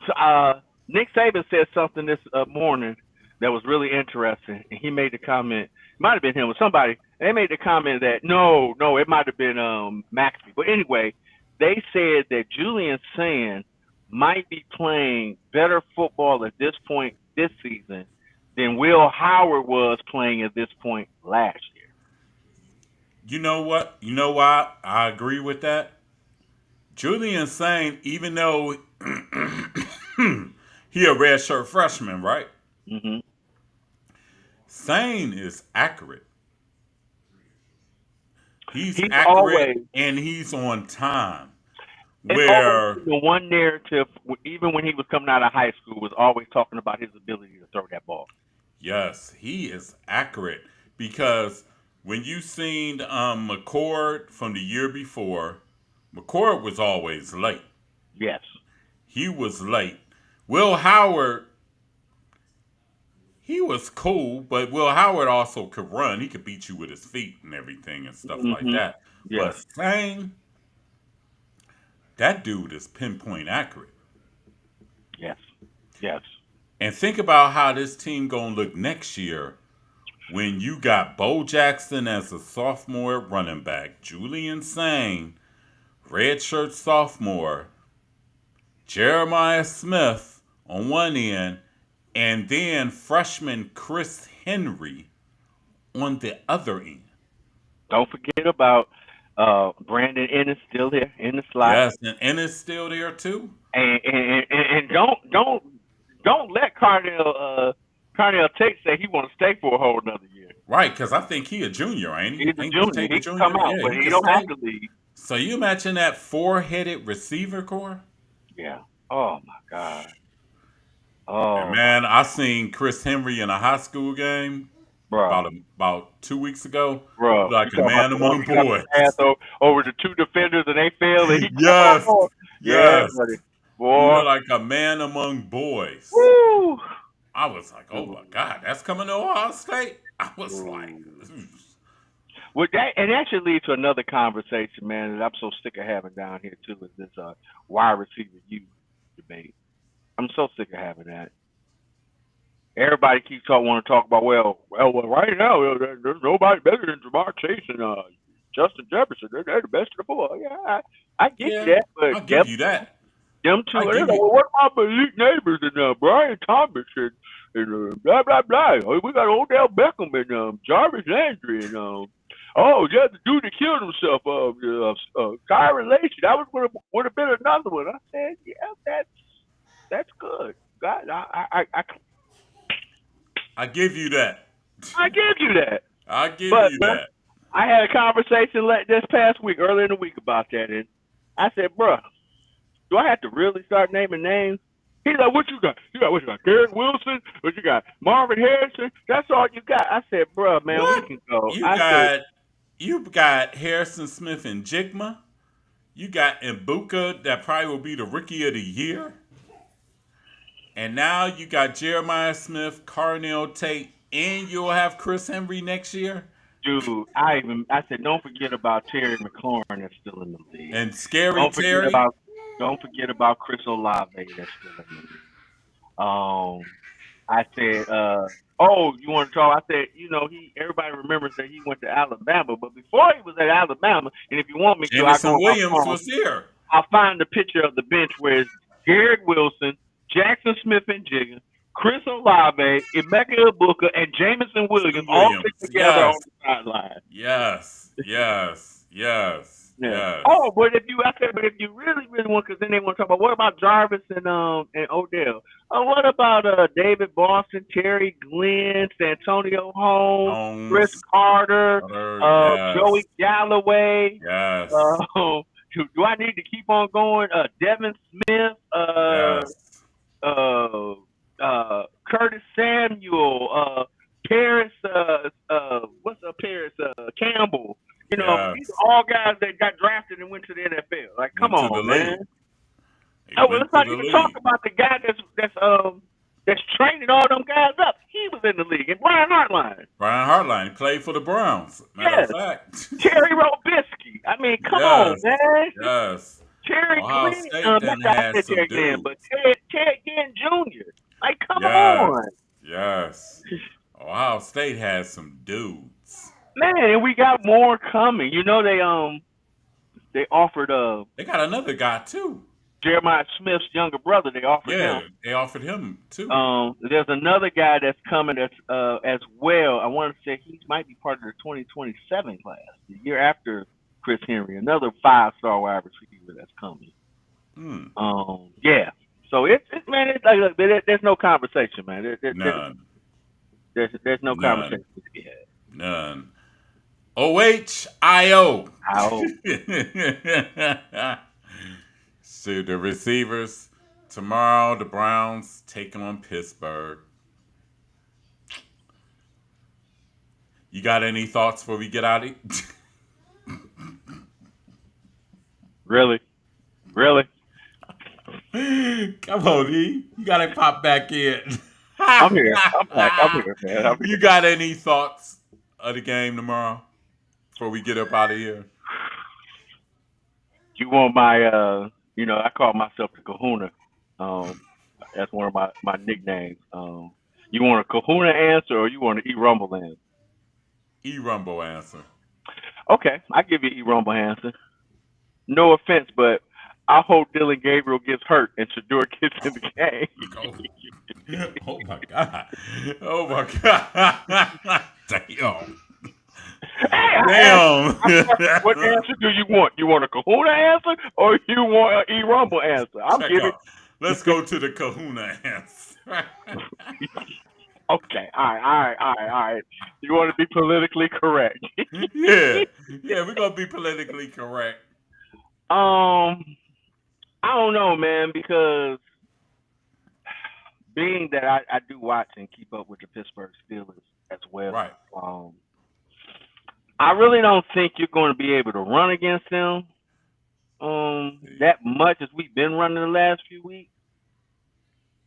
So, Nick Saban said something this morning that was really interesting, and he made the comment. It might have been him or somebody. They made the comment that no, it might have been Maxey. But anyway, they said that Julian Sand might be playing better football at this point this season than Will Howard was playing at this point last year. You know what? You know why I agree with that? Julian saying, even though he a redshirt freshman, right? Mm-hmm. Sane is accurate. He's He's accurate always and he's on time. it's always Where been the one narrative, even when he was coming out of high school, was always talking about his ability to throw that ball. yes, he is accurate because when you seen McCord from the year before, McCord was always late. Yes. He was late. Will Howard, he was cool, but Will Howard also could run. He could beat you with his feet and everything and stuff like Mhm. that. But Yes. Sang, that dude is pinpoint accurate. Yes. Yes. And think about how this team gonna look next year when you got Bo Jackson as a sophomore running back, Julian Sang, redshirt sophomore, Jeremiah Smith on one end, and then freshman Chris Henry on the other end. Don't forget about Brandon Ennis still here in the slot, Yes, and Ennis still there too. and don't let Carnell Tate say he want to stay for a whole another year. Right, because I think he a junior, ain't he? He's a Ain't junior. Tate a He can come junior? out, Yeah, but he he could don't have stay. to leave. So you imagine that four-headed receiver core? Yeah. Oh my God. And Oh my, man, I seen Chris Henry in a high school game bro. about 2 weeks ago. Bro, you Like a talking about man the one among he got the pass boys. over the two defenders and they failed and he kept on Yes, going. Yeah, yes. buddy. You Boy. know, like a man among boys. Woo. I was like, oh my God, that's coming to Ohio State? I was like, Ooh. Well, that should lead to another conversation, man. That I'm so sick of having down here too. Is this wide receiver youth debate? I'm so sick of having that. Everybody keeps want to talk about well, right now there's nobody better than Jamar Chase and Justin Jefferson. They're the best of the four. Yeah, I get you yeah, that, but I'll give you that. them two, I and they're give like, you, well, what about my elite neighbors and Brian Thomas and blah blah blah. Oh, we got Odell Beckham and Jarvis Landry and oh yeah, the dude that killed himself, Kyron Lacy. That would have been another one. I said, yeah, that's good. God, I give you that. I give you that. I give But you bruh, that. I had a conversation this past week, earlier in the week, about that, and I said, bruh, do I have to really start naming names? He's like, what you got? You got what you got? Garrett Wilson? What you got? Marvin Harrison? That's all you got. I said, bruh, man, we What? can go. You I said, got you got Harrison Smith and Jigma. You got Ibuka that probably will be the rookie of the year. And now you got Jeremiah Smith, Carnell Tate, and you'll have Chris Henry next year. dude, I said, don't forget about Terry McLaurin that's still in the league. And Scary Don't forget Terry. about don't forget about Chris Olave that's still in the league. I said, oh, you want to talk? I said, everybody remembers that he went to Alabama, but before he was at Alabama, and if you want me to, I go Jamison on my Williams phone. was here. I'll find the picture of the bench where it's Garrett Wilson, Jackson Smith and Jigga, Chris Olave, Emeka Ibuka, and Jamison Williams all sit Williams. together Yes. on the sideline. Yes. Yes. Yes. Yeah. Yes. Oh, but if you really, really want, because then they want to talk about what about Jarvis and Odell? Oh, what about David Boston, Terry Glenn, Santonio Holmes, Chris Holmes. Carter, Butter. Yes. Joey Galloway? Yes. Uh, do I need to keep on going? Devin Smith, Yes. Curtis Samuel, Paris, what's up, Paris Campbell. These Yes. are all guys that got drafted and went to the NFL. Like, come Went to the on, man. league. He Oh, well, went let's to not the even talk league. about the guy that's training all them guys up. He was in the league, and Brian Hartline. Brian Hartline played for the Browns. Matter of Yes, fact. Terry Robisky. I mean, come on, Yes. man. Yes. Terry Ohio Glenn, State not then that I had said some Terry Glenn, but dudes. Ted Ginn Jr. Like, come Yes. on, Yes. Ohio State has some dudes. man. And we got more coming. They offered They got another guy too. Jeremiah Smith's younger brother. They offered him. Yeah, they offered him too. There's another guy that's coming that's as well. I want to say he might be part of the 2027 class, the year after Chris Henry, another 5-star wide receiver that's coming. Hmm. Yeah. So it's man, it's like look, there's no conversation, man. None. There's no None. conversation to be had. None. OHIO. I hope. So the receivers tomorrow, the Browns take on Pittsburgh. You got any thoughts before we get out of Really? Really? it? Come on, E. You got to pop back in. I'm here. I'm back. I'm here, man. I'm You here. got any thoughts of the game tomorrow before we get up out of here? You want my I call myself the Kahuna. Um, that's one of my nicknames. You want a Kahuna answer or you want an E Rumble answer? E Rumble answer. Okay, I give you E Rumble answer. No offense, but I hope Dylan Gabriel gets hurt and Shador gets in the game. Oh, oh my God. Oh my God. Damn. Hey, Damn. I asked, what answer do you want? You want a Kahuna answer or you want an E Rumble answer? I'm Check giving. out. Let's go to the kahuna answer. Okay, all right. You want to be politically correct? Yeah. Yeah, we're going to be politically correct. um, I don't know, man, because being that I do watch and keep up with the Pittsburgh Steelers as well, Right. I really don't think you're going to be able to run against them that much as we've been running the last few weeks.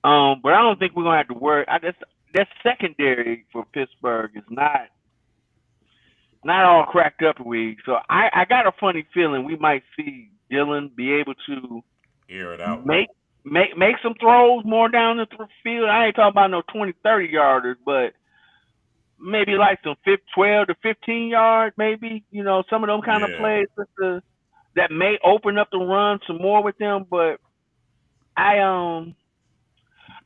But I don't think we're gonna have to worry. That secondary for Pittsburgh is not all cracked up week. So I got a funny feeling we might see Dylan be able to Air it out. make some throws more down the field. I ain't talking about no 20, 30 yarders, but maybe like some 12 to 15 yards, maybe. Some of them kind of Yeah. plays that may open up the run some more with them. But I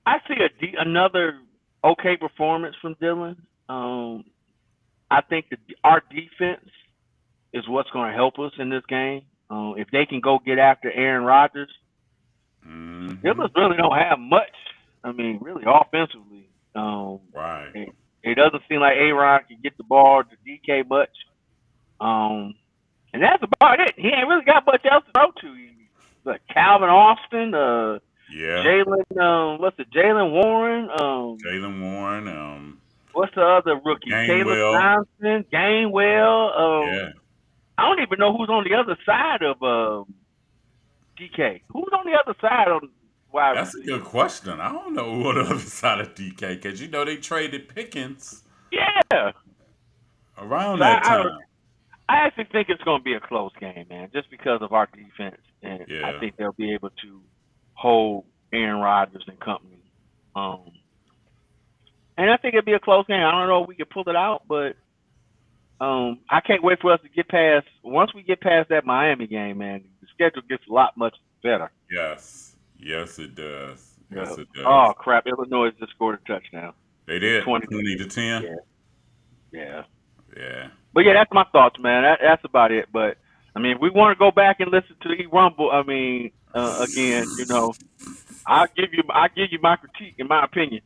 I see another okay performance from Dylan. I think that our defense is what's going to help us in this game. If they can go get after Aaron Rodgers, Mm-hmm. Steelers really don't have much. I mean, really offensively, Right. it doesn't seem like Aaron can get the ball to DK much. And that's about it. He ain't really got much else to throw to. Like Calvin Austin, Yeah. Jalen, what's it? Jalen Warren. Jalen Warren, What's the other rookie? Caleb Gainwell. Johnson, Gainwell. Yeah. I don't even know who's on the other side of DK. Who's on the other side on wide That's a receiver? good question. I don't know who on the other side of DK because they traded Pickens Yeah. around So that time. I actually think it's going to be a close game, man, just because of our defense, and I Yeah. think they'll be able to hold Aaron Rodgers and company. Um, and I think it'll be a close game. I don't know if we can pull it out, but I can't wait for us to get past. Once we get past that Miami game, man, the schedule gets a lot much better. Yes. Yes, it does. Yeah. Yes, it does. Oh crap! Illinois just scored a touchdown. They It's did 20. 20-10. Yeah, yeah. Yeah. But yeah, that's my thoughts, man. That's about it. But I mean, if we want to go back and listen to the Rumble, I mean, again, I'll give you my critique and my opinion.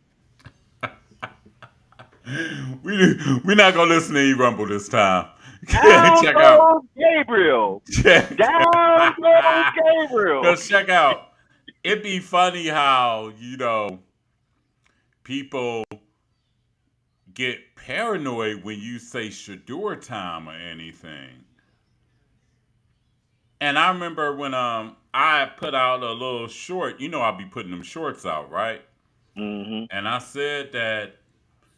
We're not gonna listen to E Rumble this time. Down Check out. goes Gabriel. Check. Down goes Gabriel. Just check out. It'd be funny how people get paranoid when you say Shador time or anything. And I remember when I put out a little short. I'll be putting them shorts out, right? Hmm. And I said that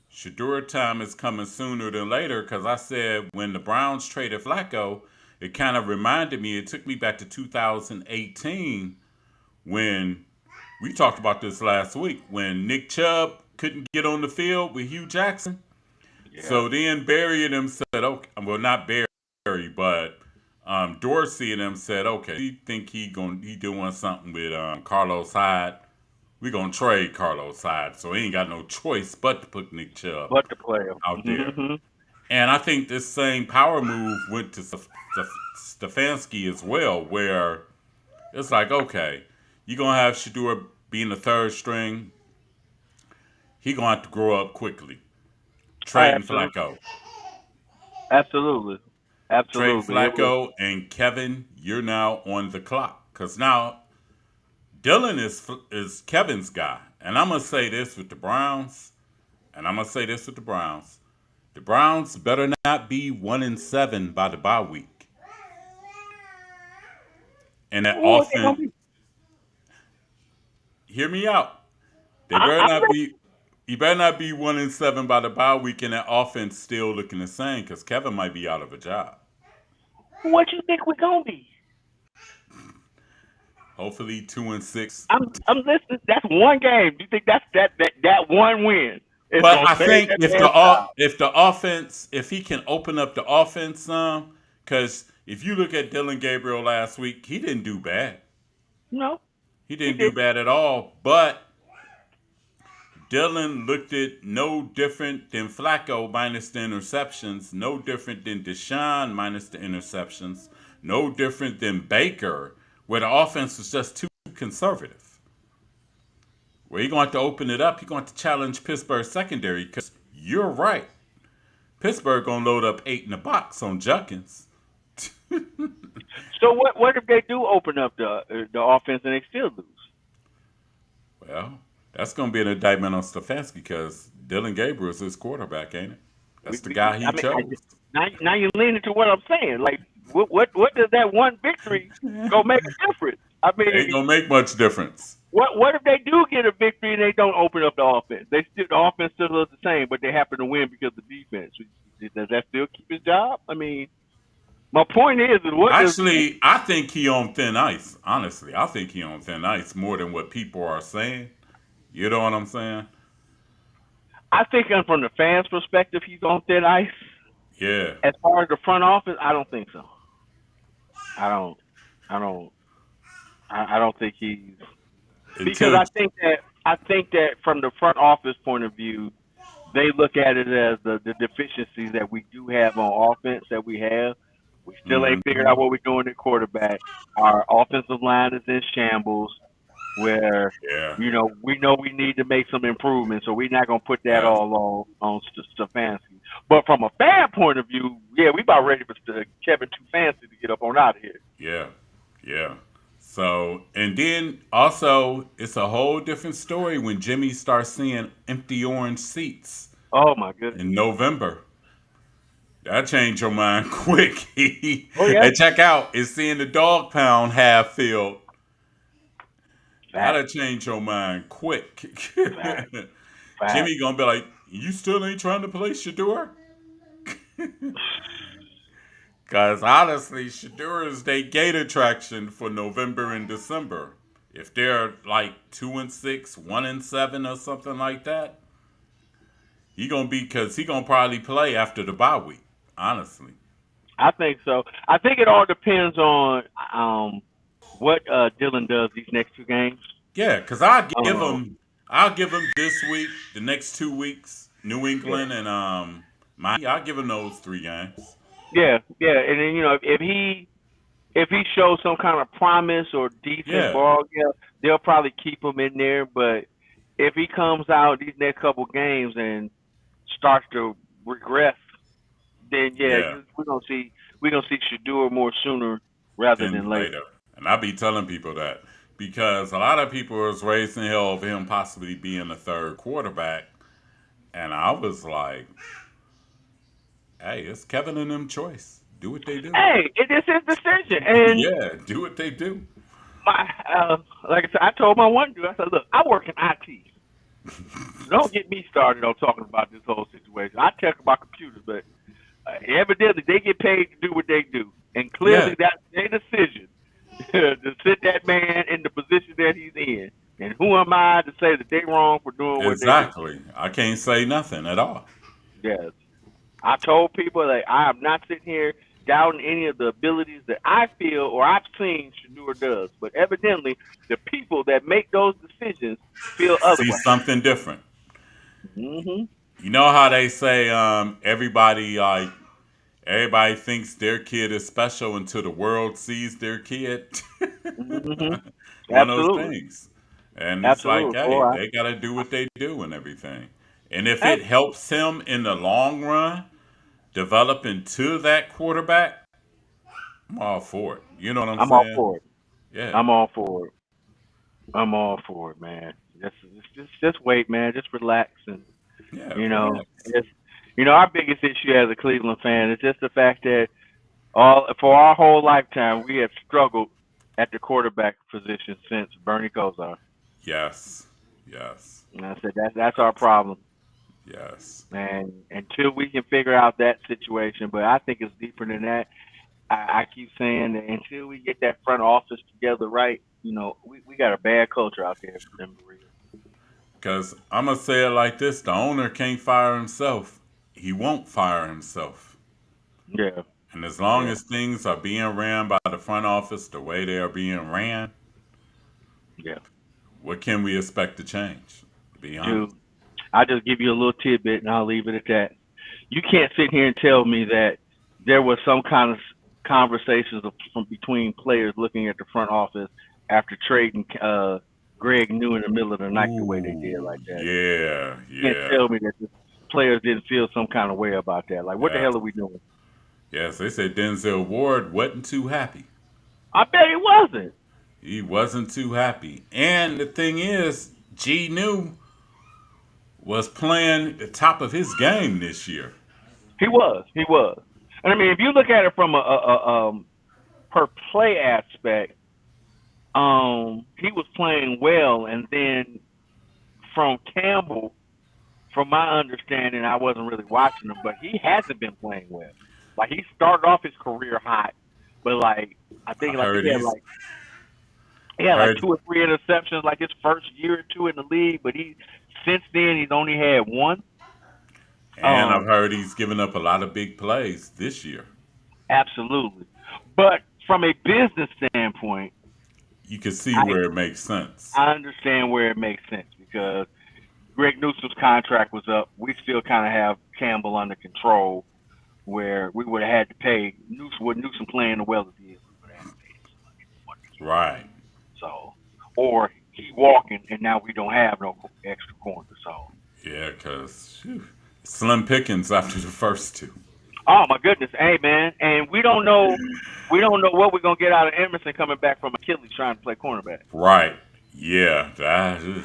Shador time is coming sooner than later because I said when the Browns traded Flacco, it kind of reminded me. It took me back to 2018 when we talked about this last week when Nick Chubb couldn't get on the field with Hugh Jackson. Yeah. So then Barry and them said, okay, well not Barry, but Dorsey and them said, okay, we think he doing something with Carlos Hyde. We gonna trade Carlos Hyde, so he ain't got no choice but to put Nick Chubb But the player. out there. Hmm. And I think this same power move went to Stefanski as well, where it's like, okay, you're gonna have Shador being the third string. He gonna have to grow up quickly. Trading Absolutely. Flacco. Absolutely. Trey Absolutely. It was. Flacco and Kevin, you're now on the clock because now Dylan is Kevin's guy, and I'm gonna say this with the Browns, and I'm gonna say this with the Browns. The Browns better not be 1-7 by the bye week, and that Who are they gonna offense. be? Hear me out. They I, better I'm not ready. be. You better not be 1-7 by the bye week, and that offense still looking the same because Kevin might be out of a job. What you think we're gonna be? Hopefully 2-6. I'm listening. That's one game. Do you think that one win is But gonna I save think that man's job? if the offense, if he can open up the offense some, because if you look at Dylan Gabriel last week, he didn't do bad. No, He he didn't do didn't. bad at all. But Dylan looked at no different than Flacco minus the interceptions, no different than Deshaun minus the interceptions, no different than Baker, where the offense was just too conservative. Where you're going to have to open it up, you're going to challenge Pittsburgh's secondary because you're right. Pittsburgh going to load up 8 in the box on Junkins. So what if they do open up the offense and they still lose? Well, that's going to be an indictment on Stefanski because Dylan Gabriel's his quarterback, ain't it? That's the guy I he mean, chose. now you're leaning to what I'm saying. Like, what does that one victory go make a difference? I Ain't mean, going to make much difference. what if they do get a victory and they don't open up the offense? The offense still looks the same, but they happen to win because of the defense. Does that still keep his job? I mean, my point is what does Actually, I think he on thin ice. Honestly, I think he on thin ice more than what people are saying. You know what I'm saying? I think from the fans' perspective, he's on thin ice. Yeah. As far as the front office, I don't think so. I don't. I don't. I don't think he's because Until I think that from the front office point of view, they look at it as the deficiencies that we do have on offense that we have. We still ain't figured out hmm what we're doing at quarterback. Our offensive line is in shambles. Where yeah, we know we need to make some improvements, so we're not gonna put that yeah, all on Stefanski. But from a fan point of view, yeah, we about ready for Kevin too fancy to get up on out of here. yeah, yeah. So, and then also, it's a whole different story when Jimmy starts seeing empty orange seats Oh my goodness. in November. That changed your mind quick. Oh yeah. And check out, is seeing the dog pound half filled. Fact, That'll change your mind quick. fact, fact. Jimmy gonna be like, you still ain't trying to play Shador? Cause honestly, Shador is their gate attraction for November and December. If they're like 2-6, 1-7, or something like that, he gonna be because he gonna probably play after the bye week. Honestly, I think so. I think it all depends on what Dylan does these next two games. yeah. Cause Um, I'll give him this week, the next 2 weeks, New yeah, England and Miami. I'll give him those 3 games. yeah, and then if he shows some kind of promise or decent Yeah, ball, yeah, they'll probably keep him in there. But if he comes out these next couple games and starts to regress, then yeah, yeah. we're gonna see Shador more sooner rather Then than later. later. And I be telling people that because a lot of people was raising hell of him possibly being the third quarterback, and I was like, "Hey, it's Kevin and them choice. Do what they do. Hey, it is his decision, and Yeah, do what they do." my like I said, I told my one dude, I said, look, I work in IT. Don't get me started on talking about this whole situation. I talk about computers, but evidently they get paid to do what they do, and Yeah, clearly that's their decision to sit that man in the position that he's in. And who am I to say that they wrong for doing what they do? exactly. I can't say nothing at all. Yes, I told people that I am not sitting here doubting any of the abilities that I feel or I've seen Shador does, but evidently the people that make those decisions feel See otherwise. something different. Hmm. You know how they say everybody thinks their kid is special until the world sees their kid. Hmm. One of those Absolutely, things. And it's like, absolutely, hey, boy. they got to do what they do and everything. And if it Hey, helps him in the long run develop into that quarterback, I'm all for it. You know what I'm I'm all saying? for it. Yeah. I'm all for it. I'm all for it, man. Just wait, man. Just relax and Yeah, you know, relax. it's our biggest issue as a Cleveland fan is just the fact that all for our whole lifetime we have struggled at the quarterback position since Bernie Kosar. Yes. Yes. And I said that's our problem. Yes. And until we can figure out that situation, but I think it's deeper than that. I keep saying that until we get that front office together right, we got a bad culture out there in Berea. Because I'm going to say it like this: the owner can't fire himself. He won't fire himself. Yeah, And as long yeah, as things are being ran by the front office the way they are being ran, yeah. what can we expect to change? To be honest. Dude, I'll just give you a little tidbit and I'll leave it at that. You can't sit here and tell me that there was some kind of conversations from between players looking at the front office after trading Greg New in the middle of the night the way they did Ooh, like that. yeah, You can't yeah, tell me that the players didn't feel some kind of way about that. Like, what the yeah. hell are we doing? Yes, they said Denzel Ward wasn't too happy. I bet it wasn't. He wasn't too happy. And the thing is, G New was playing the top of his game this year. He was. He was. And I mean, if you look at it from a per play aspect, he was playing well, and then from Campbell, from my understanding, I wasn't really watching him, but he hasn't been playing well. Like he started off his career hot, but like I I think like heard he's he I had like heard 2 or 3 interceptions like his first year or two in the league, but he since then he's only had one. and I've Um, heard he's given up a lot of big plays this year. absolutely. But from a business standpoint, You can see I where it makes sense. I understand where it makes sense because Greg Newsom's contract was up. We still kind of have Campbell under control, where we would have had to pay Newsom with Newsom playing the well as he is. We would have had to pay him some money for to keep him. Right. So, or he walking, and now we don't have no extra corner. So, Yeah, because slim pickings after the first two. oh my goodness, hey man, and we don't know what we're gonna get out of Emerson coming back from Achilles trying to play cornerback. Right. Yeah. He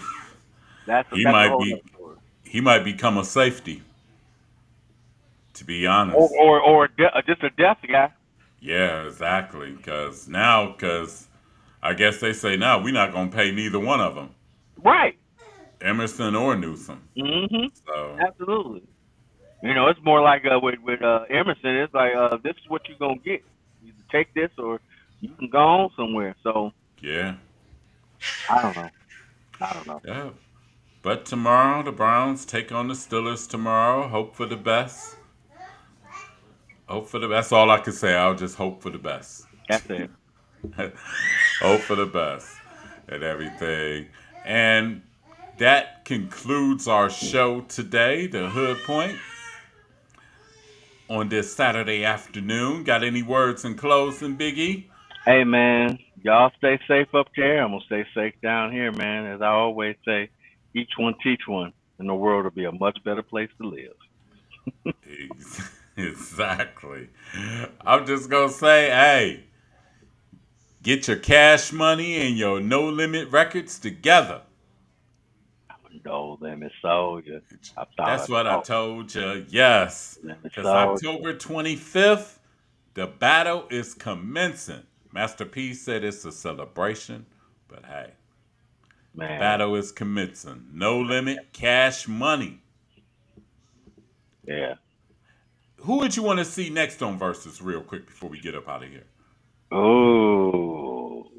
That's a might whole be other story. he might become a safety, to be Or honest. or or just a depth guy. Yeah, exactly. Because I guess they say now we're not gonna pay neither one of them, Right. Emerson or Newsom. Mhm. So Absolutely. It's more like with Emerson. It's like this is what you're gonna get. Either take this or you can go on somewhere. So yeah, I don't know. I don't know. yeah. But tomorrow the Browns take on the Steelers tomorrow. Hope for the best. Hope for the best. That's all I can say. I'll just hope for the best. That's it. Hope for the best and everything. And that concludes our show today, the Hood Point, on this Saturday afternoon. Got any words in closing, Biggie? Hey man, y'all stay safe up there. I'm gonna stay safe down here, man. As I always say, each one teach one, and the world will be a much better place to live. Exactly. I'm just gonna say, hey, get your cash money and your no limit records together. No limit soldier. I thought I That's what I talked. told you. Yes. Limit Because soldier. October 25th, the battle is commencing. Master P said it's a celebration, but hey, the Man. battle is commencing. No limit cash money. Yeah. Who would you want to see next on Versus, real quick, before we get up out of here? Oh.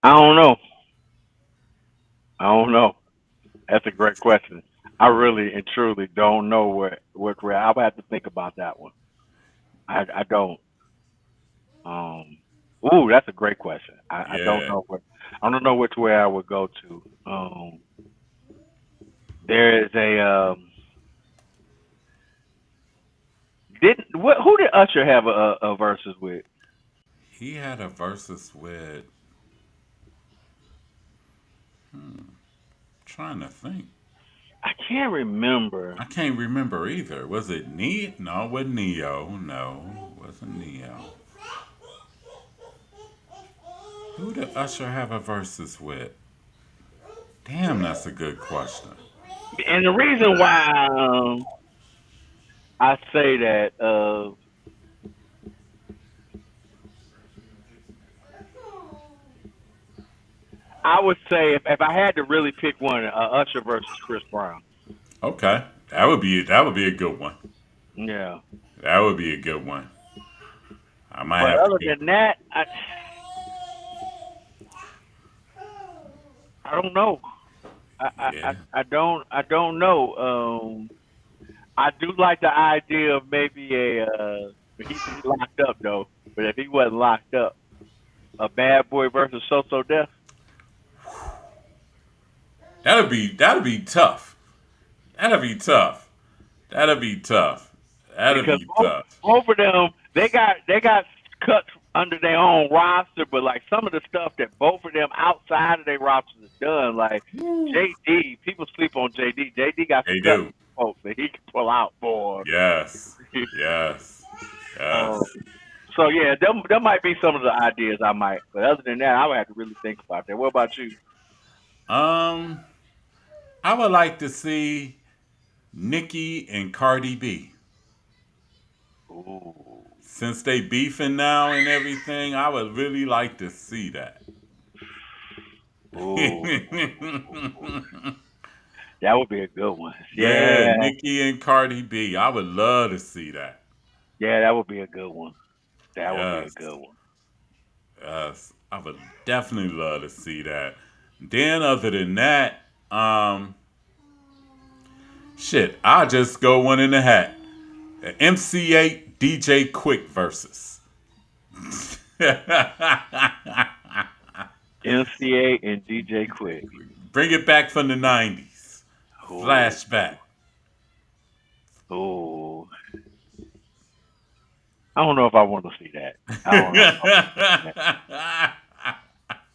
I don't know. I don't know. That's a great question. I really and truly don't know what I would have to think about that one. I don't. Um. Ooh, that's a great question. I don't Yeah, know I don't know which way I would go to. There is a didn't what who did Usher have a versus with? he had a Versus with, trying to think. can't remember. I can't remember either. Was it Neo? No, it wasn't Neo. No, it wasn't Neo. Who did Usher have a versus with? Damn, that's a good question. And the reason why I say that, I would say if I had to really pick one, Usher versus Chris Brown. Okay, that would be a good one. Yeah. That would be a good one. I might But have to other go. than that, I don't know. Yeah, I don't know. I do like the idea of maybe he's locked up though. But if he wasn't locked up, a Bad Boy versus So Def. that'd be tough. That'd be tough. That'd be tough. That'd Because be tough. both of them they got cuts under their own roster, but like some of the stuff that both of them outside of their rosters have done, like JD, people sleep on JD. JD got some They cuts do. folks that he can pull out for. Yes. Yes. um, Yes. so yeah, there might be some of the ideas I might, but other than that, I would have to really think about that. What about you? Um, I would like to see Nicki and Cardi B. Ooh, Since they beefing now and everything, I would really like to see that. ooh, that would be a good one. Yeah, Yeah, Nicki and Cardi B. I would love to see that. yeah, that would be a good one. That would be a Yes. good one. Yes. I would definitely love to see that. Then other than that, shit, I'll just go one in the hat. MC8 DJ Quick versus. NCA and DJ Quick. Bring it back from the 90s. Ooh, Flashback. ooh. I don't know if I want to see that. I don't know.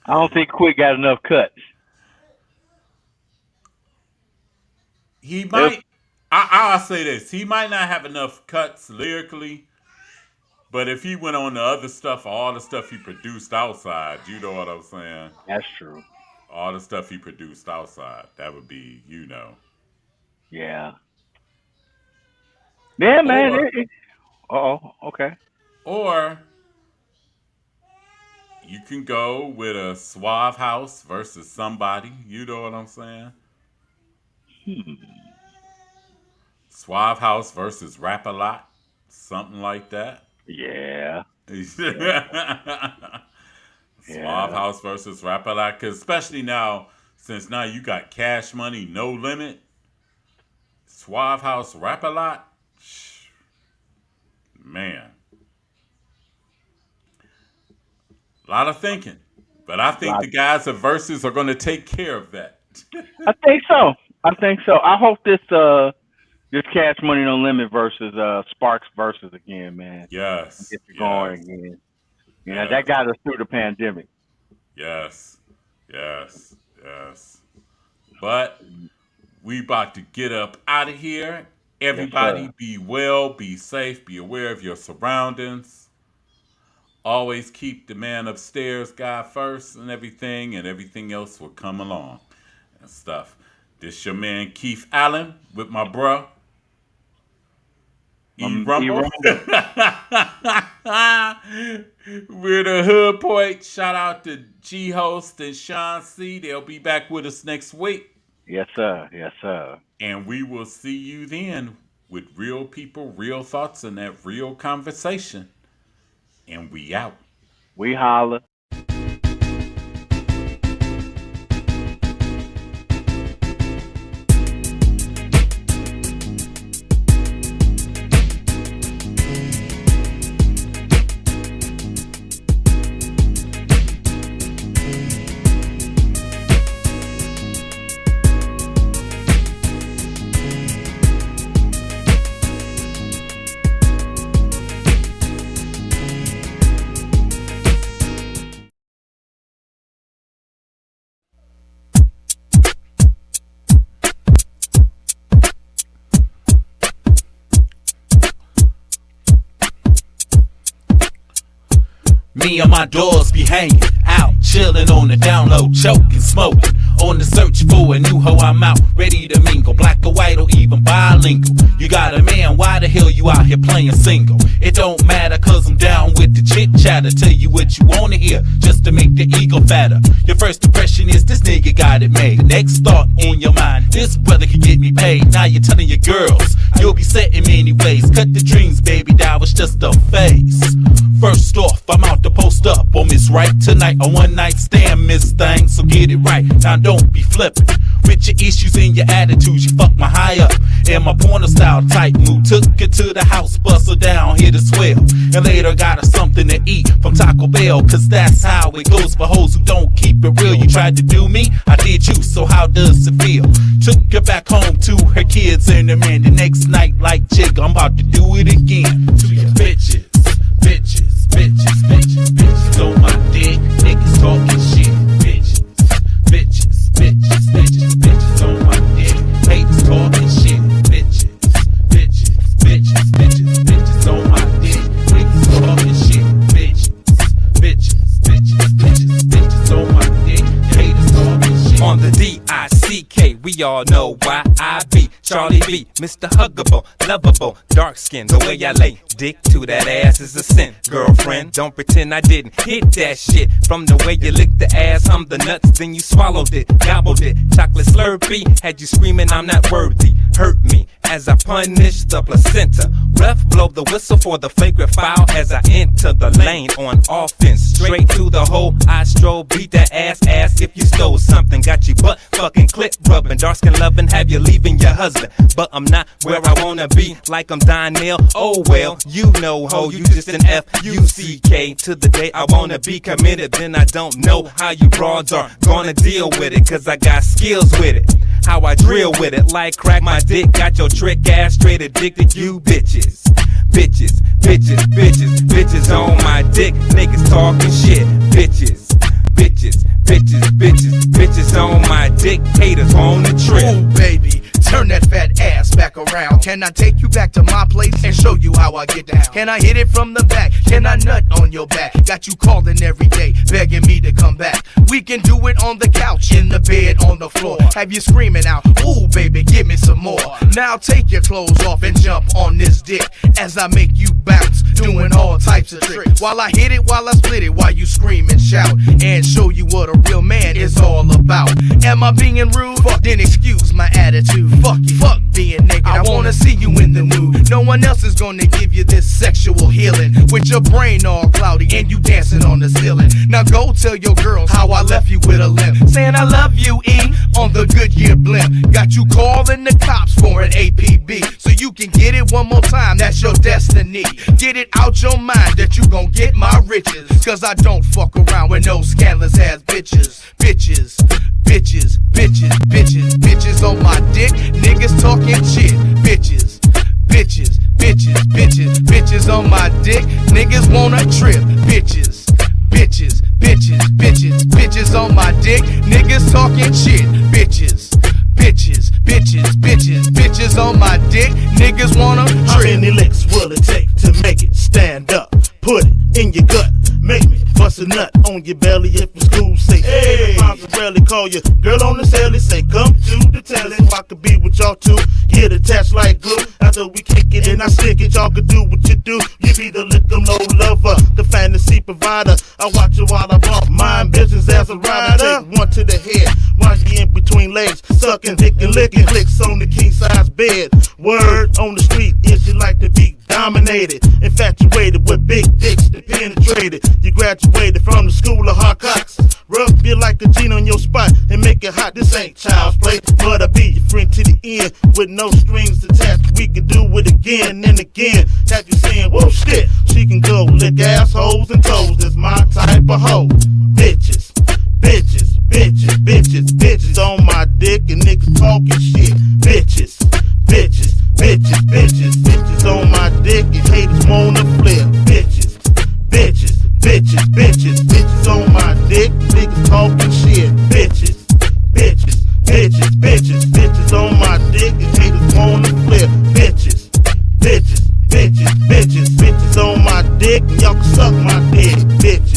I don't think Quick got enough cuts. He If, might. I'll say this. He might not have enough cuts lyrically, but if he went on the other stuff, all the stuff he produced outside, you know what I'm saying? that's true. All the stuff he produced outside, that would be. Yeah. Yeah, man. Or, Okay. or you can go with a Suave House versus somebody. You know what I'm saying? Hmm. Suave House versus Rap a Lot, something like that. Yeah. Yeah. Suave Yeah. House versus Rap a Lot, because especially now, since now you got Cash Money, No Limit, Suave House, Rap a Lot, man, a lot of thinking. But I think Lot. the guys at Versus are going to take care of that. I think so. I think so. I hope this Cash Money No Limit versus Sparks versus again, man. Yes, Get it yes, going again. You know, that yes, got us through the pandemic. yes, yes, yes. But we about to get up out of here. Yes, sir. Everybody be well, be safe, be aware of your surroundings. Always keep the man upstairs guy first and everything else will come along and stuff. This your man Keith Allen with my bruh E Rumble. E-Rumble. We're the Hood Point. Shout out to G Host and Sean C. They'll be back with us next week. Yes, sir. Yes, sir. And we will see you then with real people, real thoughts, and that real conversation. And we out. We holla. Me and my dogs be hanging out, chillin' on the down low, choking, smoking. On the search for a new hoe, I'm out, ready to mingle. Black or white or even bilingual. You got a man, why the hell you out here playing single? It don't matter, cause I'm down with the chit chatter. Tell you what you wanna hear, just to make the ego fatter. Your first impression is this nigga got it made. Next thought on your mind, this brother can get me paid. Now you're telling your girls, you'll be set in many ways. Cut the dreams, baby, that was just a phase. First off, I'm out to post up on Miss Right tonight. A one night stand, Miss Thing, so get it right. Now don't be flippin' with your issues and your attitudes. You fuck my high up in my porno style type mood. Took her to the house, bust her down, hit a swell, and later got her something to eat from Taco Bell. Cause that's how it goes for hoes who don't keep it real. You tried to do me, I did you, so how does it feel? Took her back home to her kids and her man. The next night like Jigga, I'm about to do it again. To your bitches, bitches, bitches, bitches, bitches on my dick, niggas talking shit. Bitches, bitches, bitches, bitches, bitches on my dick, haters talking shit. Bitches, bitches, bitches, bitches, bitches on my dick, niggas talking shit. Bitches, bitches, bitches, bitches, bitches on my dick, haters talking shit. On the D-I-C-K, we all know why I be Charlie B, Mr. Huggable, lovable, dark skin. The way I lay dick to that ass is a sin. Girlfriend, don't pretend I didn't hit that shit. From the way you licked the ass, I'm the nuts, then you swallowed it, gobbled it. Chocolate Slurpee had you screaming I'm not worthy. Hurt me as I punish the placenta. Ref, blow the whistle for the flagrant foul as I enter the lane on offense. Straight to the hole, I stroll, beat that ass if you stole something. Got you butt fucking clip rubbing, dark skin loving, have you leaving your husband. But I'm not where I wanna be, like I'm Donnell. Oh well, you know ho, you just an F-U-C-K. To the day I wanna be committed, then I don't know how you broads are gonna deal with it. Cause I got skills with it, how I drill with it. Like crack my dick, got your trick ass straight addicted. You bitches, bitches, bitches, bitches, bitches on my dick, niggas talking shit. Bitches, bitches, bitches, bitches, bitches on my dick, haters on the trip. Ooh, baby, turn that fat ass back around. Can I take you back to my place and show you how I get down? Can I hit it from the back? Can I nut on your back? Got you calling every day, begging me to come back. We can do it on the couch, in the bed, on the floor. Have you screaming out, ooh baby, give me some more. Now take your clothes off and jump on this dick as I make you bounce, doing all types of tricks. While I hit it, while I split it, while you scream and shout, and show you what a real man is all about. Am I being rude? Fuck, then excuse my attitude. Fuck you, fuck being naked. I wanna see you in the nude. No one else is gonna give you this sexual healing, with your brain all cloudy and you dancing on the ceiling. Now go tell your girls how I left you with a limp, saying I love you, E, on the Goodyear blimp. Got you calling the cops for an APB, so you can get it one more time, that's your destiny. Get it out your mind that you gon' get my riches, cause I don't fuck around with no scandalous ass bitches. Bitches, bitches, bitches, bitches, bitches on my dick, niggas talking shit. Bitches, bitches, bitches, bitches, bitches on my dick, niggas wanna trip. Bitches, bitches, bitches, bitches, bitches on my dick, niggas talking shit. Bitches, bitches, bitches, bitches, bitches on my dick, niggas wanna trip. How many licks will it take to make it stand up? Put it in your gut, make me bust a nut on your belly if the school say, hey, if I can rarely call you girl on the celly, say come to the telly, so I could be with y'all too, get attached like glue. After we kick it and I stick it, y'all could do what you do. You be the lick 'em low lover, the fantasy provider. I watch you while I bump mind business as a rider. Take one to the head, while you in between legs, sucking, dick and licking, clicks on the king size bed. Word on the street is you like to be dominated, infatuated with big dicks that penetrated. You graduated from the school of hard cocks. Rub you like the gene on your spot and make it hot. This ain't child's play, but I be your friend to the end with no strings attached. We can do it again and again. Have you saying, whoa shit, she can go lick assholes and toes. That's my type of hoe. Bitches, bitches, bitches, bitches, bitches on my dick and niggas talking shit. Bitches, bitches, bitches, bitches, bitches on my dick and haters wanna flip. Bitches, bitches, bitches, bitches, bitches on my dick, niggas talking shit. Bitches, bitches, bitches, bitches, bitches on my dick and haters wanna flip. Bitches, bitches, bitches, bitches, bitches on my dick and y'all can suck my dick. Bitches.